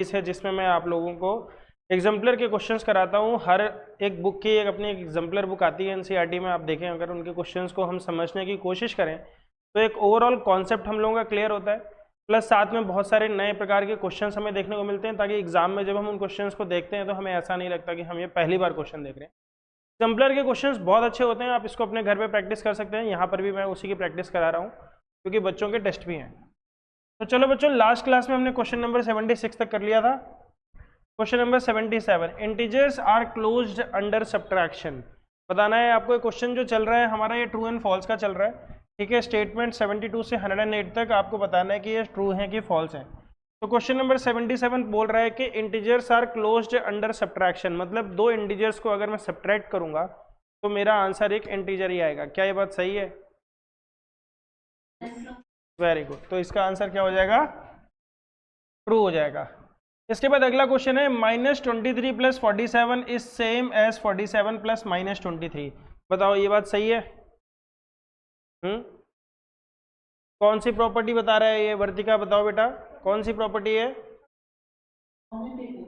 इस है जिसमें मैं आप लोगों को एग्जाम्पलर के क्वेश्चंस कराता हूँ। हर एक बुक की एक अपनी एग्जाम्पलर बुक आती है एनसीईआरटी में, आप देखें अगर उनके क्वेश्चंस को हम समझने की कोशिश करें तो एक ओवरऑल कॉन्सेप्ट हम लोगों का क्लियर होता है, प्लस साथ में बहुत सारे नए प्रकार के क्वेश्चंस हमें देखने को मिलते हैं, ताकि एग्जाम में जब हम उन क्वेश्चंस को देखते हैं तो हमें ऐसा नहीं लगता कि हम ये पहली बार क्वेश्चन देख रहे हैं। एग्जाम्पलर के क्वेश्चंस बहुत अच्छे होते हैं, आप इसको अपने घर पे प्रैक्टिस कर सकते हैं। यहाँ पर भी मैं उसी की प्रैक्टिस करा रहा हूँ क्योंकि बच्चों के टेस्ट भी हैं। तो चलो बच्चों, लास्ट क्लास में हमने क्वेश्चन नंबर 76 तक कर लिया था। Question number 77, integers are closed under subtraction. बताना है आपको क्वेश्चन जो चल रहा है हमारा, ये ट्रू एंड फॉल्स का चल रहा है, ठीक है। स्टेटमेंट 72 से 108 तक आपको बताना है कि ये ट्रू है कि फॉल्स है। तो क्वेश्चन नंबर 77 बोल रहा है कि integers are closed under subtraction, मतलब दो इंटीजर्स को अगर मैं सब्ट्रैक्ट करूंगा तो मेरा आंसर एक इंटीजर ही आएगा। क्या ये बात सही है? Very good. तो इसका आंसर क्या हो जाएगा? ट्रू हो जाएगा। इसके बाद अगला क्वेश्चन है -23 + 47 इज सेम एज 47 + -23। बताओ ये बात सही है? कौन सी प्रॉपर्टी बता रहा है ये? वर्तिका बताओ बेटा, कौन सी प्रॉपर्टी है?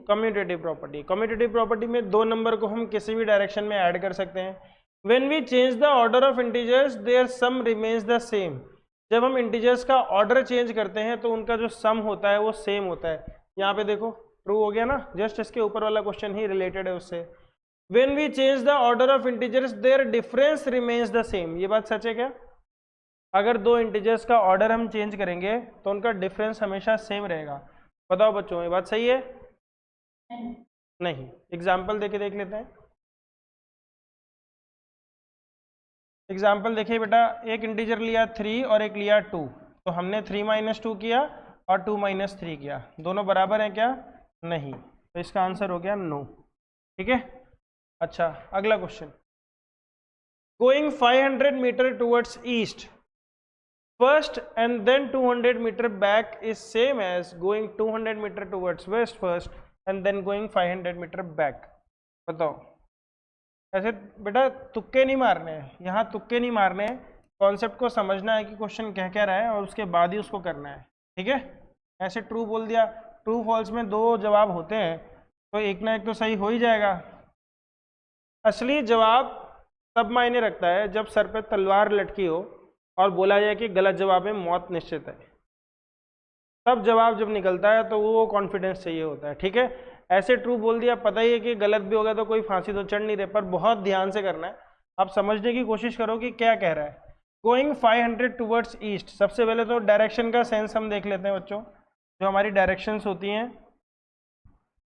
Commutative property. कम्यूटेटिव प्रॉपर्टी में दो नंबर को हम किसी भी डायरेक्शन में ऐड कर सकते हैं। When we change the order of integers their sum remains the same. जब हम इंटीजर्स का ऑर्डर चेंज करते हैं तो उनका जो सम होता है वो सेम होता है। यहाँ पे देखो ट्रू हो गया ना, जस्ट इसके ऊपर वाला क्वेश्चन ही रिलेटेड है उससे। When we change the order of integers their difference remains the same. ये बात सच है क्या? अगर दो इंटीजर्स का ऑर्डर हम चेंज करेंगे तो उनका डिफरेंस हमेशा सेम रहेगा। बताओ बच्चों ये बात सही है? नहीं। एग्जाम्पल देके देख लेते हैं। एग्जाम्पल देखिए बेटा, एक इंटीजर लिया 3 और एक लिया 2, तो हमने 3 - 2 किया और 2 - 3 किया, दोनों बराबर हैं क्या? नहीं। तो इसका आंसर हो गया नो। ठीक है। अच्छा, अगला question, going 500 metre towards east first and then 200 meter back is same as going 200 meter towards west first and then going 500 meter back। बताओ। ऐसे बेटा तुक्के नहीं मारने हैं, यहाँ तुक्के नहीं मारने हैं, कॉन्सेप्ट को समझना है कि क्वेश्चन कह क्या रहा है और उसके बाद ही उसको करना है। ठीक है। ऐसे ट्रू बोल दिया, ट्रू फॉल्स में दो जवाब होते हैं तो एक ना एक तो सही हो ही जाएगा। असली जवाब तब मायने रखता है जब सर पे तलवार लटकी हो और बोला जाए कि गलत जवाब में मौत निश्चित है, तब जवाब जब निकलता है तो वो कॉन्फिडेंस चाहिए होता है। ठीक है। ऐसे ट्रू बोल दिया, पता ही है कि गलत भी होगा तो कोई फांसी तो चढ़ नहीं रहे, पर बहुत ध्यान से करना है। आप समझने की कोशिश करो कि क्या कह रहा है। गोइंग 500 टूवर्ड्स ईस्ट, सबसे पहले तो डायरेक्शन का सेंस हम देख लेते हैं बच्चों, जो हमारी डायरेक्शंस होती हैं।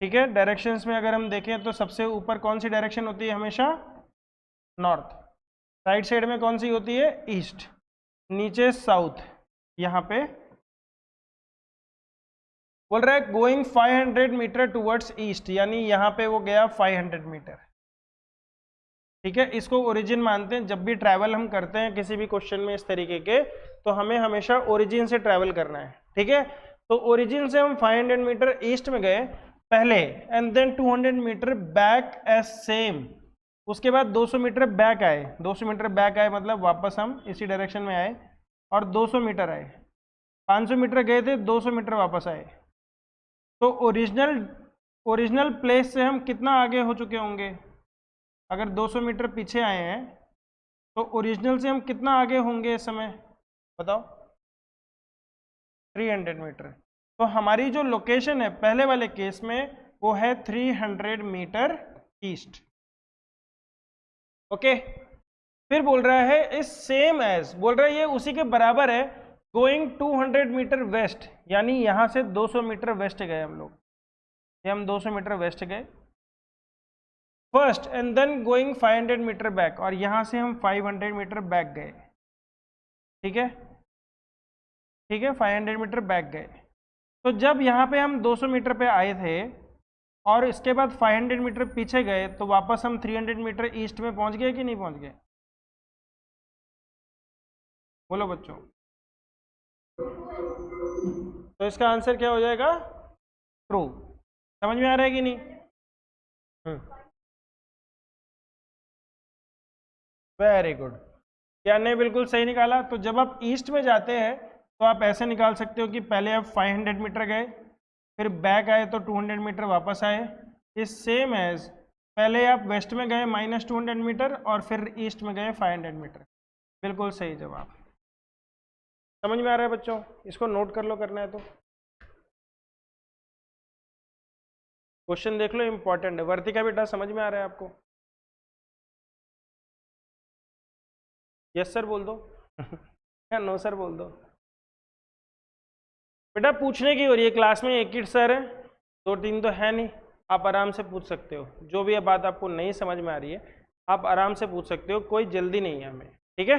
ठीक है। डायरेक्शंस में अगर हम देखें तो सबसे ऊपर कौन सी डायरेक्शन होती है? हमेशा नॉर्थ। राइट साइड में कौन सी होती है? ईस्ट। नीचे साउथ। यहाँ पे बोल रहा है गोइंग 500 मीटर टूवर्ड्स ईस्ट, यानी यहाँ पे वो गया 500 मीटर। ठीक है। इसको ओरिजिन मानते हैं। जब भी ट्रैवल हम करते हैं किसी भी क्वेश्चन में इस तरीके के, तो हमें हमेशा ओरिजिन से ट्रैवल करना है। ठीक है। तो ओरिजिन से हम 500 मीटर ईस्ट में गए पहले, and then 200 metre back as same. उसके बाद 200 मीटर बैक आए। 200 मीटर बैक आए मतलब वापस हम इसी डायरेक्शन में आए और 200 मीटर आए। 500 मीटर गए थे, 200 मीटर वापस आए। तो ओरिजिनल प्लेस से हम कितना आगे हो चुके होंगे? अगर 200 मीटर पीछे आए हैं तो ओरिजिनल से हम कितना आगे होंगे इस समय? बताओ। 300 मीटर। तो हमारी जो लोकेशन है पहले वाले केस में वो है 300 मीटर ईस्ट। ओके। फिर बोल रहा है इस सेम एज, बोल रहा है ये उसी के बराबर है गोइंग 200 मीटर वेस्ट, यानी यहां से 200 मीटर वेस्ट गए हम लोग। ये हम 200 मीटर वेस्ट गए first, and then going 500 metre back, और यहां से हम 500 मीटर बैक गए। ठीक है। ठीक है। 500 मीटर बैक गए। तो जब यहाँ पे हम 200 मीटर पे आए थे और इसके बाद 500 मीटर पीछे गए तो वापस हम 300 मीटर ईस्ट में पहुंच गए कि नहीं पहुंच गए? बोलो बच्चों। तो इसका आंसर क्या हो जाएगा? ट्रू। समझ में आ रहा है कि नहीं? Very good. क्या ने बिल्कुल सही निकाला। तो जब आप ईस्ट में जाते हैं तो आप ऐसे निकाल सकते हो कि पहले आप 500 मीटर गए, फिर बैक आए तो 200 मीटर वापस आए, इस सेम एज पहले आप वेस्ट में गए -200 मीटर और फिर ईस्ट में गए 500 मीटर। बिल्कुल सही जवाब। समझ में आ रहा है बच्चों? इसको नोट कर लो, करना है तो क्वेश्चन देख लो, इंपॉर्टेंट है। वर्तिका बेटा समझ में आ रहा है आपको? यस सर बोल दो या नो सर बोल दो। बेटा पूछने की हो रही है, क्लास में एक ही सर है, 2-3 तो है नहीं, आप आराम से पूछ सकते हो। जो भी बात आपको नहीं समझ में आ रही है आप आराम से पूछ सकते हो, कोई जल्दी नहीं है हमें, ठीक है?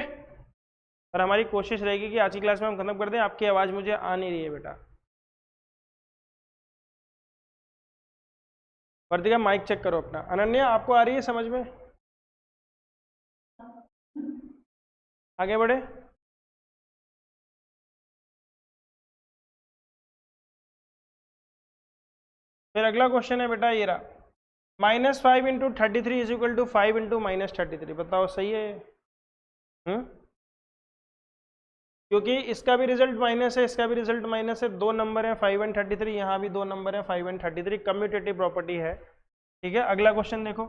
और हमारी कोशिश रहेगी कि आज की क्लास में हम खत्म कर दें। आपकी आवाज़ मुझे आ नहीं रही है बेटा। वर्तिका माइक चेक करो अपना। अनन्या आपको आ रही है समझ में? आगे बढ़े। फिर अगला क्वेश्चन है बेटा ये रहा, -5 × 33 = 5 × -33। बताओ सही है? क्योंकि इसका भी रिजल्ट माइनस है, इसका भी रिजल्ट माइनस है, दो नंबर है 5 और 33, यहाँ भी दो नंबर है 5 और 33, कम्यूटेटिव प्रॉपर्टी है, ठीक है? अगला क्वेश्चन देखो,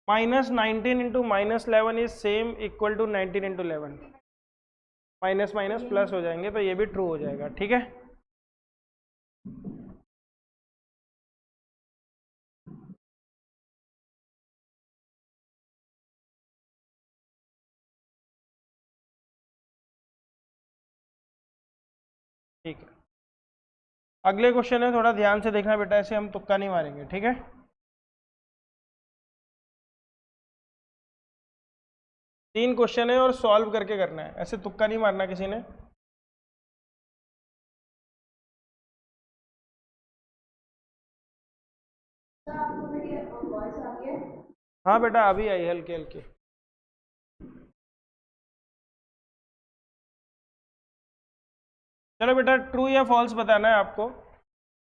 -19 × -11 is same equal to 19 × 11। Minus minus plus हो जाएंगे तो ये भी ट्रू हो जाएगा, ठीक है? ठीक है, अगले क्वेश्चन है, थोड़ा ध्यान से देखना बेटा, ऐसे हम तुक्का नहीं मारेंगे, ठीक है? तीन क्वेश्चन है और सॉल्व करके करना है, ऐसे तुक्का नहीं मारना किसी ने। हाँ बेटा अभी आई हल्की हल्की। चलो बेटा ट्रू या फॉल्स बताना है आपको।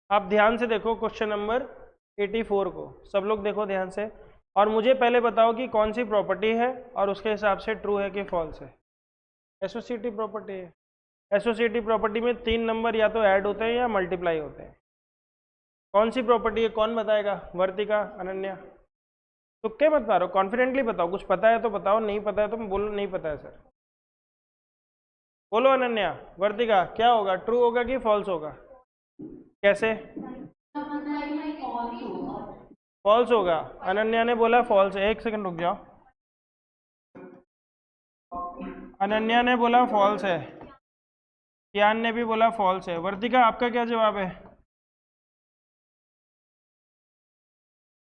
आप ध्यान से देखो क्वेश्चन नंबर 84 को, सब लोग देखो ध्यान से, और मुझे पहले बताओ कि कौन सी प्रॉपर्टी है और उसके हिसाब से ट्रू है कि फॉल्स है। एसोसिएटिव प्रॉपर्टी है। एसोसिएटिव प्रॉपर्टी में 3 नंबर या तो ऐड होते हैं या मल्टीप्लाई होते हैं। कौन सी प्रॉपर्टी है, कौन बताएगा? वर्तिका, अनन्या? तुक्के मत मारो, कॉन्फिडेंटली बताओ। कुछ पता है तो बताओ, नहीं पता है तो बोलो नहीं पता है सर। बोलो अनन्या, वर्तिका, क्या होगा? ट्रू होगा कि फॉल्स होगा? कैसे? फॉल्स होगा। अनन्या ने बोला फॉल्स है। एक सेकंड रुक जाओ, अनन्या ने बोला फॉल्स है, कियान ने भी बोला फॉल्स है। वर्तिका आपका क्या जवाब है?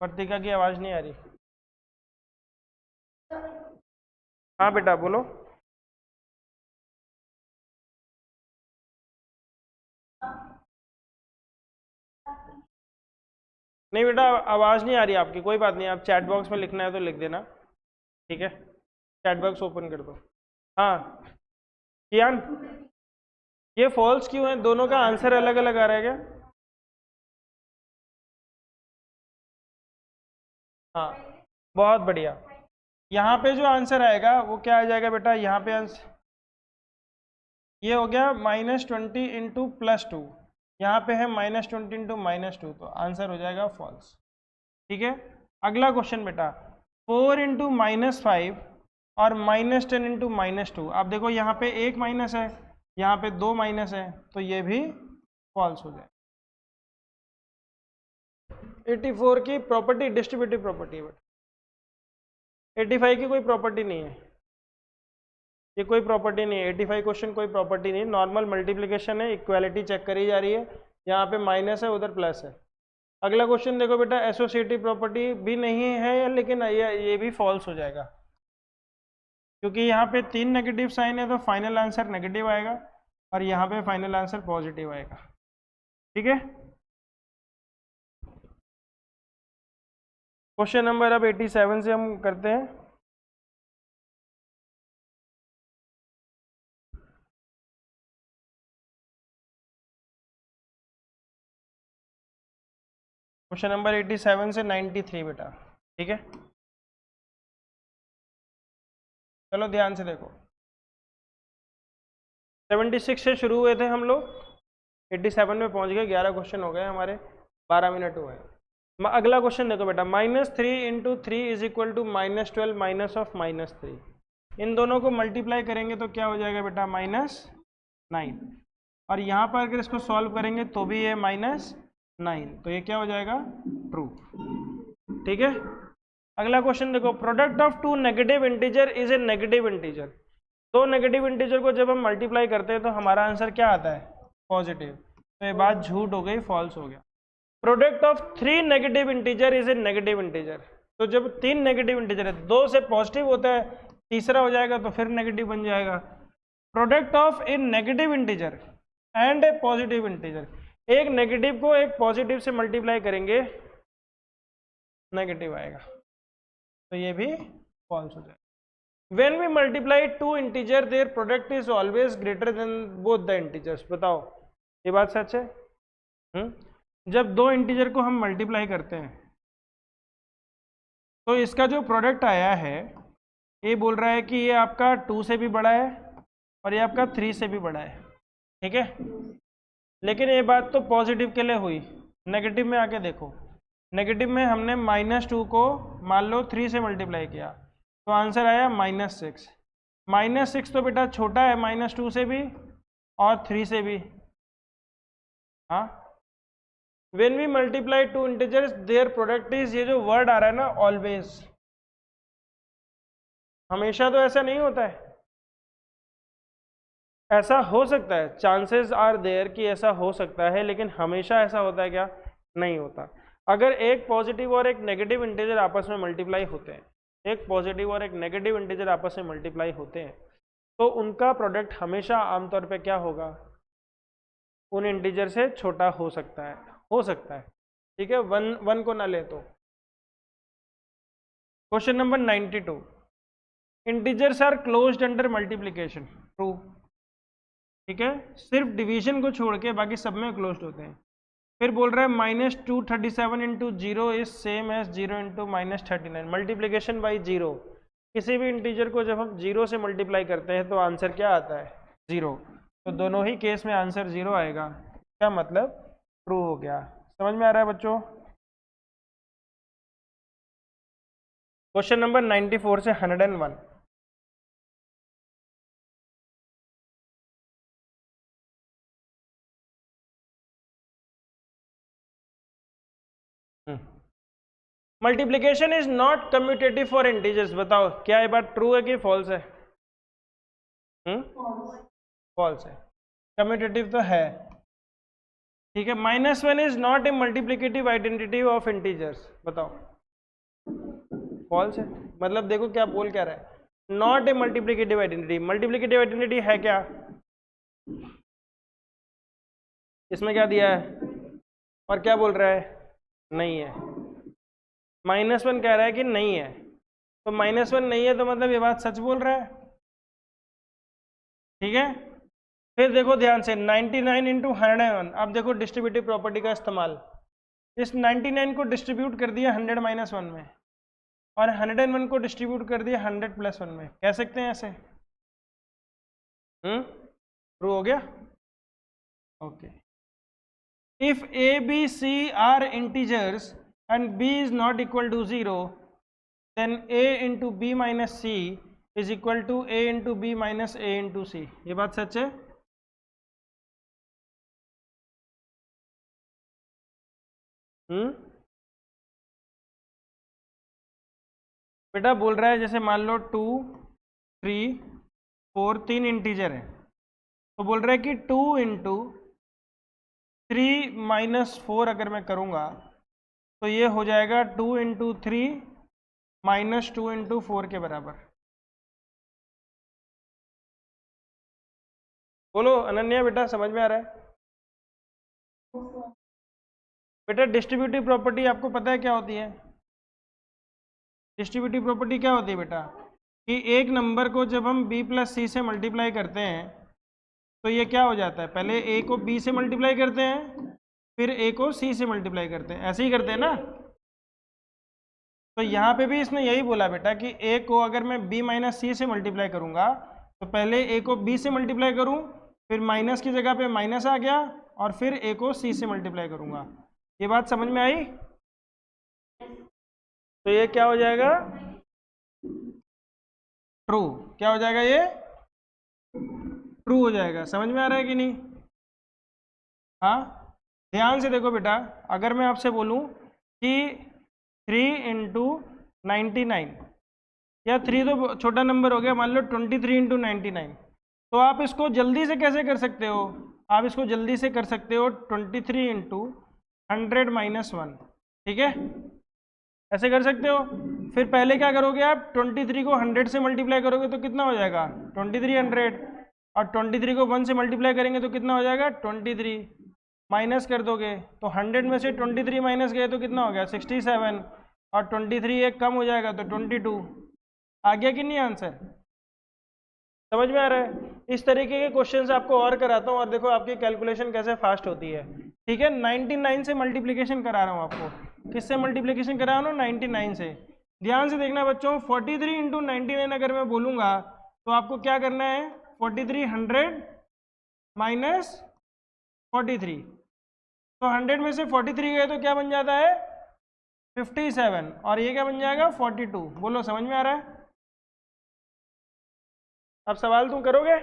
वर्तिका की आवाज नहीं आ रही। हाँ बेटा बोलो। नहीं बेटा आवाज नहीं आ रही आपकी, कोई बात नहीं, आप चैट बॉक्स में लिखना है तो लिख देना, ठीक है? चैट बॉक्स ओपन कर दो। हाँ कियान, ये फॉल्स क्यों है? दोनों का आंसर अलग अलग आ रहा है क्या? हाँ बहुत बढ़िया। यहाँ पे जो आंसर आएगा वो क्या आ जाएगा बेटा? यहाँ पे आंसर ये हो गया -20 × +2, यहाँ पे है -20 × -2, तो आंसर हो जाएगा फॉल्स, ठीक है? अगला क्वेश्चन बेटा, 4 × -5 और -10 × -2। आप देखो यहाँ पे एक माइनस है, यहाँ पे दो माइनस है, तो ये भी फॉल्स हो जाए। 84 की प्रॉपर्टी डिस्ट्रीब्यूटिव प्रॉपर्टी है बेटा, 85 की कोई प्रॉपर्टी नहीं है, ये कोई प्रॉपर्टी नहीं है। 85 क्वेश्चन कोई प्रॉपर्टी नहीं है, नॉर्मल मल्टीप्लिकेशन है, इक्वालिटी चेक करी जा रही है, यहाँ पे माइनस है उधर प्लस है। अगला क्वेश्चन देखो बेटा, एसोसिएटिव प्रॉपर्टी भी नहीं है, लेकिन ये भी फॉल्स हो जाएगा, क्योंकि यहाँ पे 3 नेगेटिव साइन है तो फाइनल आंसर नेगेटिव आएगा, और यहाँ पे फाइनल आंसर पॉजिटिव आएगा, ठीक है? क्वेश्चन नंबर अब 87 से हम करते हैं। क्वेश्चन नंबर 87 से 93 बेटा, ठीक है? चलो ध्यान से देखो, 76 से शुरू हुए थे हम लोग, 87 में पहुंच गए, 11 क्वेश्चन हो गए हमारे, 12 मिनट हुए। अगला क्वेश्चन देखो बेटा, -3 × 3 is equal to -12 minus of -3। इन दोनों को मल्टीप्लाई करेंगे तो क्या हो जाएगा बेटा, -9। और यहाँ पर अगर इसको सॉल्व करेंगे तो भी ये -9, तो ये क्या हो जाएगा, ट्रू। ठीक है, अगला क्वेश्चन देखो, product of two negative integer is a negative integer. दो नेगेटिव इंटीजर को जब हम मल्टीप्लाई करते हैं तो हमारा आंसर क्या आता है, पॉजिटिव। तो ये बात झूठ हो गई, फॉल्स हो गया। Product of 3 negative integer is a negative integer. तो जब 3 नेगेटिव इंटीजर है, 2 से पॉजिटिव होता है, तीसरा हो जाएगा तो फिर नेगेटिव बन जाएगा। Product of A negative integer and A positive integer, एक नेगेटिव को एक पॉजिटिव से मल्टीप्लाई करेंगे, नेगेटिव आएगा, तो ये भी फॉल्स हो जाएगा। When we multiply two integer, their product is always greater than both the integers। बताओ ये बात सच है? जब दो इंटीजर को हम मल्टीप्लाई करते हैं तो इसका जो प्रोडक्ट आया है, ये बोल रहा है कि ये आपका 2 से भी बड़ा है और ये आपका 3 से भी बड़ा है। ठीक है, लेकिन ये बात तो पॉजिटिव के लिए हुई। नेगेटिव में आके देखो, नेगेटिव में हमने -2 को मान लो 3 से मल्टीप्लाई किया तो आंसर आया -6। -6 तो बेटा छोटा है -2 से भी और 3 से भी। हाँ, when we multiply two integers their product is, ये जो वर्ड आ रहा है ना ऑलवेज, हमेशा तो ऐसा नहीं होता है, ऐसा हो सकता है, चांसेस आर देयर कि ऐसा हो सकता है, लेकिन हमेशा ऐसा होता है क्या, नहीं होता। अगर एक पॉजिटिव और एक नेगेटिव इंटीजर आपस में मल्टीप्लाई होते हैं, एक पॉजिटिव और एक नेगेटिव इंटीजर आपस में मल्टीप्लाई होते हैं, तो उनका प्रोडक्ट हमेशा आमतौर पे क्या होगा, उन इंटीजर से छोटा हो सकता है, हो सकता है। ठीक है, वन को ना ले तो। Question number 92, integers are closed under multiplication. True. ठीक है, सिर्फ डिवीजन को छोड़ के बाकी सब में क्लोज्ड होते हैं। फिर बोल रहा है -237 × 0 is same as 0 × -39, multiplication by 0। किसी भी इंटीजर को जब हम 0 से मल्टीप्लाई करते हैं तो आंसर क्या आता है, 0। तो दोनों ही केस में आंसर 0 आएगा। क्या मतलब, ट्रू हो गया। समझ में आ रहा है बच्चों? क्वेश्चन नंबर 94 से 101, multiplication is not commutative for integers. बताओ क्या ये बात ट्रू है कि फॉल्स है? फॉल्स है, कम्यूटेटिव तो है। ठीक है, -1 is not a multiplicative identity of integers. बताओ फॉल्स है। मतलब देखो क्या बोल क्या रहा है, not a multiplicative identity. Multiplicative identity है क्या, इसमें क्या दिया है और क्या बोल रहा है, नहीं है। -1 कह रहा है कि नहीं है, तो -1 नहीं है तो मतलब ये बात सच बोल रहा है। ठीक है, फिर देखो ध्यान से 99 × 101। अब देखो डिस्ट्रीब्यूटिव प्रॉपर्टी का इस्तेमाल, इस 99 को डिस्ट्रीब्यूट कर दिया 100 - 1 में और 101 को डिस्ट्रीब्यूट कर दिया 100 + 1 में। कह सकते हैं ऐसे? ट्रू हो गया। Okay, if a b c are integers and b is not equal to 0, then a × b - c is equal to a × b - a × c। ये बात सच है? बेटा बोल रहा है जैसे मान लो 2 3 4 3 इंटीजर है, तो बोल रहा है कि 2 × 3 - 4 अगर मैं करूँगा तो ये हो जाएगा 2 × 3 - 2 × 4 के बराबर। बोलो अनन्या, बेटा समझ में आ रहा है? बेटा डिस्ट्रीब्यूटिव प्रॉपर्टी आपको पता है क्या होती है? डिस्ट्रीब्यूटिव प्रॉपर्टी क्या होती है बेटा, कि एक नंबर को जब हम b + c से मल्टीप्लाई करते हैं तो ये क्या हो जाता है, पहले a को b से मल्टीप्लाई करते हैं, फिर a को c से मल्टीप्लाई करते हैं, ऐसे ही करते हैं ना। तो यहाँ पे भी इसने यही बोला बेटा कि a को अगर मैं b - c से मल्टीप्लाई करूँगा तो पहले a को b से मल्टीप्लाई करूँ, फिर माइनस की जगह पे माइनस आ गया, और फिर a को c से मल्टीप्लाई करूंगा। ये बात समझ में आई? तो ये क्या हो जाएगा? ट्रू। क्या हो जाएगा? ये ट्रू हो जाएगा। समझ में आ रहा है कि नहीं? हाँ, ध्यान से देखो बेटा, अगर मैं आपसे बोलूं कि 3 इंटू 99, या 3 तो छोटा नंबर हो गया, मान लो 23 इंटू 99, तो आप इसको जल्दी से कैसे कर सकते हो? आप इसको जल्दी से कर सकते हो 23 इंटू 100 माइनस 1, ठीक है? ऐसे कर सकते हो। फिर पहले क्या करोगे आप? 23 को 100 से मल्टीप्लाई करोगे तो कितना हो जाएगा? 2300, और 23 को 1 से मल्टीप्लाई करेंगे तो कितना हो जाएगा? 23, माइनस कर दोगे तो 100 में से 23 माइनस गए तो कितना हो गया? 67, और 23 एक कम हो जाएगा तो 22। आ गया कि नहीं आंसर? समझ में आ रहा है? इस तरीके के क्वेश्चंस आपको और कराता हूँ, और देखो आपकी कैलकुलेशन कैसे फास्ट होती है। ठीक है, 99 से मल्टीप्लिकेशन करा रहा हूँ आपको। किससे मल्टीप्लिकेशन करा रहा हूँ? 99 से। ध्यान से देखना बच्चों, 43 इंटू 99 अगर मैं बोलूँगा तो आपको क्या करना है? 43 100 माइनस 43, तो 100 में से 43 गए तो क्या बन जाता है? 57, और ये क्या बन जाएगा? 42। बोलो, समझ में आ रहा है? अब सवाल तुम करोगे?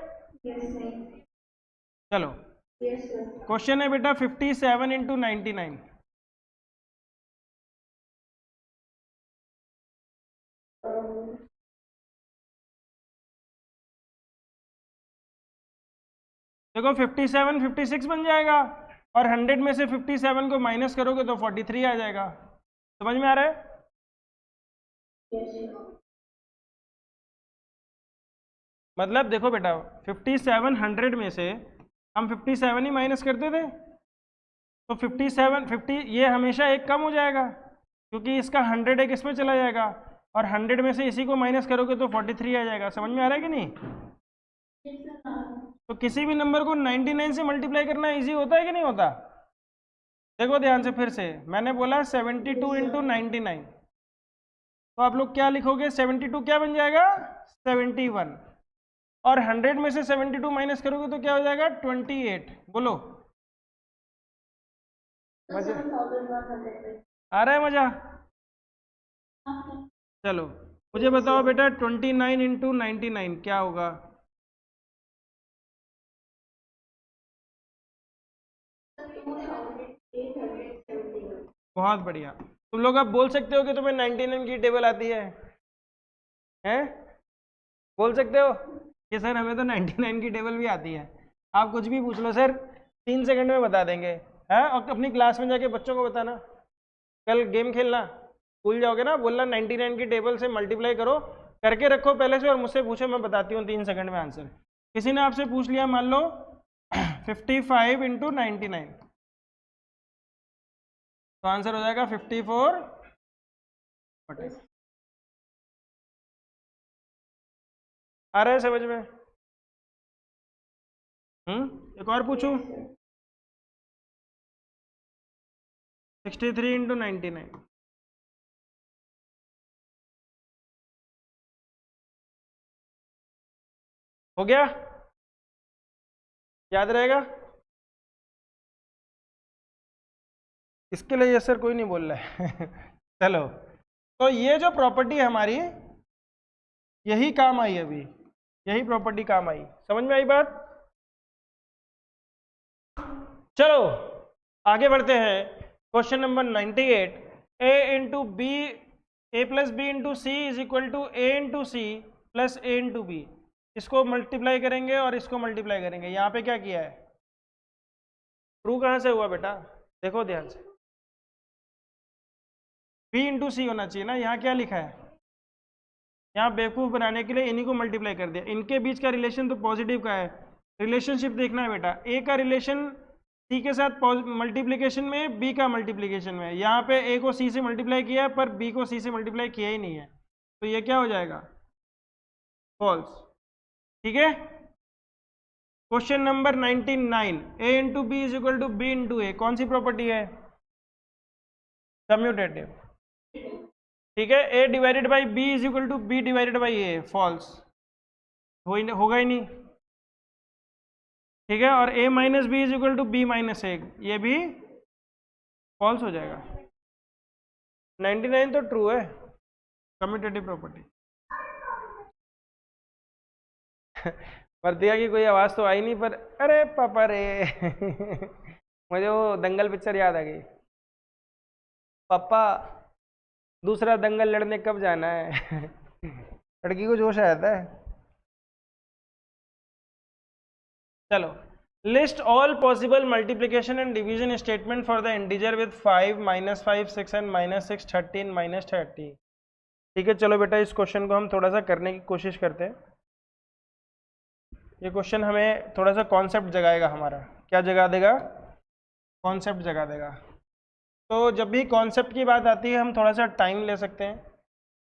चलो, क्वेश्चन है बेटा 57 इंटू 99। देखो 57 56 बन जाएगा, और 100 में से 57 को माइनस करोगे तो 43 आ जाएगा। समझ में आ रहा है? मतलब देखो बेटा, 57 100 में से हम 57 ही माइनस करते थे, तो 57 50 ये हमेशा एक कम हो जाएगा, क्योंकि इसका 100 एक इसमें चला जाएगा, और 100 में से इसी को माइनस करोगे तो 43 आ जाएगा। समझ में आ रहा है कि नहीं? तो किसी भी नंबर को 99 से मल्टीप्लाई करना इजी होता है कि नहीं होता? देखो ध्यान से, फिर से मैंने बोला 72 इंटू 99, तो आप लोग क्या लिखोगे? 72 क्या बन जाएगा? 71, और 100 में से 72 माइनस करोगे तो क्या हो जाएगा? 28। बोलो, मजा आ रहा है? मजा? चलो मुझे बताओ बेटा, 29 इंटू 99 क्या होगा? बहुत बढ़िया। तुम लोग अब बोल सकते हो कि तुम्हें 99 की टेबल आती है? हैं? बोल सकते हो कि सर हमें तो 99 की टेबल भी आती है। आप कुछ भी पूछ लो सर, 3 सेकंड में बता देंगे। है? और अपनी क्लास में जाके बच्चों को बताना, कल गेम खेलना, भूल जाओगे ना, बोलना 99 की टेबल से मल्टीप्लाई करो, करके रखो पहले से, और मुझसे पूछो, मैं बताती हूँ 3 सेकंड में आंसर। किसी ने आपसे पूछ लिया मान लो 55 इंटू 99, तो आंसर हो जाएगा 54। आ रहा है समझ में? एक और पूछूं? 63 इंटू 99, हो गया? याद रहेगा? इसके लिए सर कोई नहीं बोल रहा है चलो, तो ये जो प्रॉपर्टी है हमारी, यही काम आई अभी, यही प्रॉपर्टी काम आई। समझ में आई बात? चलो आगे बढ़ते हैं। Question number 98, a into B, A plus B into C is equal to A into C plus A into B. इसको मल्टीप्लाई करेंगे और इसको मल्टीप्लाई करेंगे। यहाँ पे क्या किया है? ट्रू कहाँ से हुआ बेटा? देखो ध्यान से, बी इंटू सी होना चाहिए ना। यहाँ क्या लिखा है? यहाँ बेवकूफ़ बनाने के लिए इन्हीं को मल्टीप्लाई कर दिया। इनके बीच का रिलेशन तो पॉजिटिव का है, रिलेशनशिप देखना है बेटा। ए का रिलेशन सी के साथ मल्टीप्लिकेशन में, बी का मल्टीप्लिकेशन में। यहाँ पे ए को सी से मल्टीप्लाई किया है, पर बी को सी से मल्टीप्लाई किया ही नहीं है, तो ये क्या हो जाएगा? फॉल्स। ठीक है। Question number 99, A into B is equal to B into A, कौन सी प्रॉपर्टी है? कम्यूटेटिव। ठीक है, A divided by B is equal to B divided by A, false. होगा ही नहीं। ठीक है, और a minus B is equal to B minus A, ये भी फॉल्स हो जाएगा। 99 तो ट्रू है, कम्यूटेटिव प्रॉपर्टी। वर्तिका की कोई आवाज तो आई नहीं, पर अरे पापा रे मुझे वो दंगल पिक्चर याद आ गई। पापा दूसरा दंगल लड़ने कब जाना है? लड़की को जोश आता है। चलो, list all possible multiplication and division statement for the integer with 5, -5, 6 and -6, 13, -30। ठीक है, चलो बेटा इस क्वेश्चन को हम थोड़ा सा करने की कोशिश करते हैं। ये क्वेश्चन हमें थोड़ा सा कॉन्सेप्ट जगाएगा हमारा। क्या जगा देगा? कॉन्सेप्ट जगा देगा। तो जब भी कॉन्सेप्ट की बात आती है हम थोड़ा सा टाइम ले सकते हैं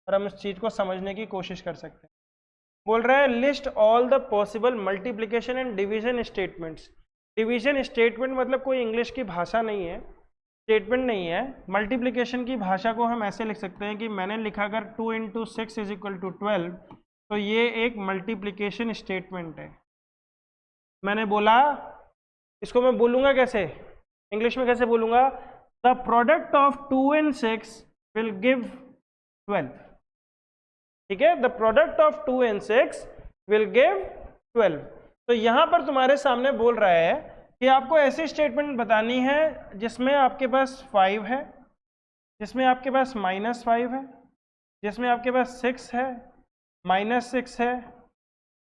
और हम इस चीज़ को समझने की कोशिश कर सकते हैं। बोल रहा है list all the possible multiplication and division statements. Division statement मतलब कोई इंग्लिश की भाषा नहीं है, स्टेटमेंट नहीं है। मल्टीप्लिकेशन की भाषा को हम ऐसे लिख सकते हैं कि मैंने लिखा अगर 2 × 6 = 12, तो ये एक मल्टीप्लिकेशन स्टेटमेंट है। मैंने बोला, इसको मैं बोलूँगा कैसे, इंग्लिश में कैसे बोलूँगा? The product of 2 and 6 will give 12। ठीक है, the product of 2 and 6 will give 12। तो यहां पर तुम्हारे सामने बोल रहा है कि आपको ऐसी स्टेटमेंट बतानी है जिसमें आपके पास 5 है, जिसमें आपके पास -5 है, जिसमें आपके पास 6 है, -6 है,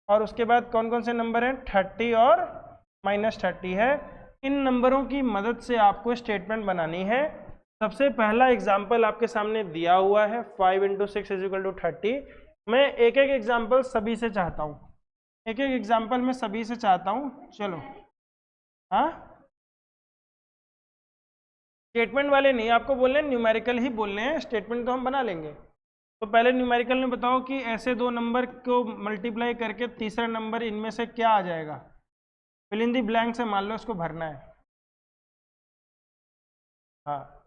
और उसके बाद कौन कौन से नंबर हैं? 30 और -30 है। इन नंबरों की मदद से आपको स्टेटमेंट बनानी है। सबसे पहला एग्जाम्पल आपके सामने दिया हुआ है, 5 × 6 = 30। मैं एक एक एग्जाम्पल सभी से चाहता हूँ, एक एक एग्जाम्पल मैं सभी से चाहता हूँ। चलो, हाँ स्टेटमेंट वाले नहीं आपको बोलने हैं, न्यूमेरिकल ही बोलने हैं। स्टेटमेंट तो हम बना लेंगे। तो पहले न्यूमेरिकल में बताओ कि ऐसे दो नंबर को मल्टीप्लाई करके तीसरा नंबर इनमें से क्या आ जाएगा? फिल इन दी ब्लैंक से मान लो इसको भरना है। हाँ,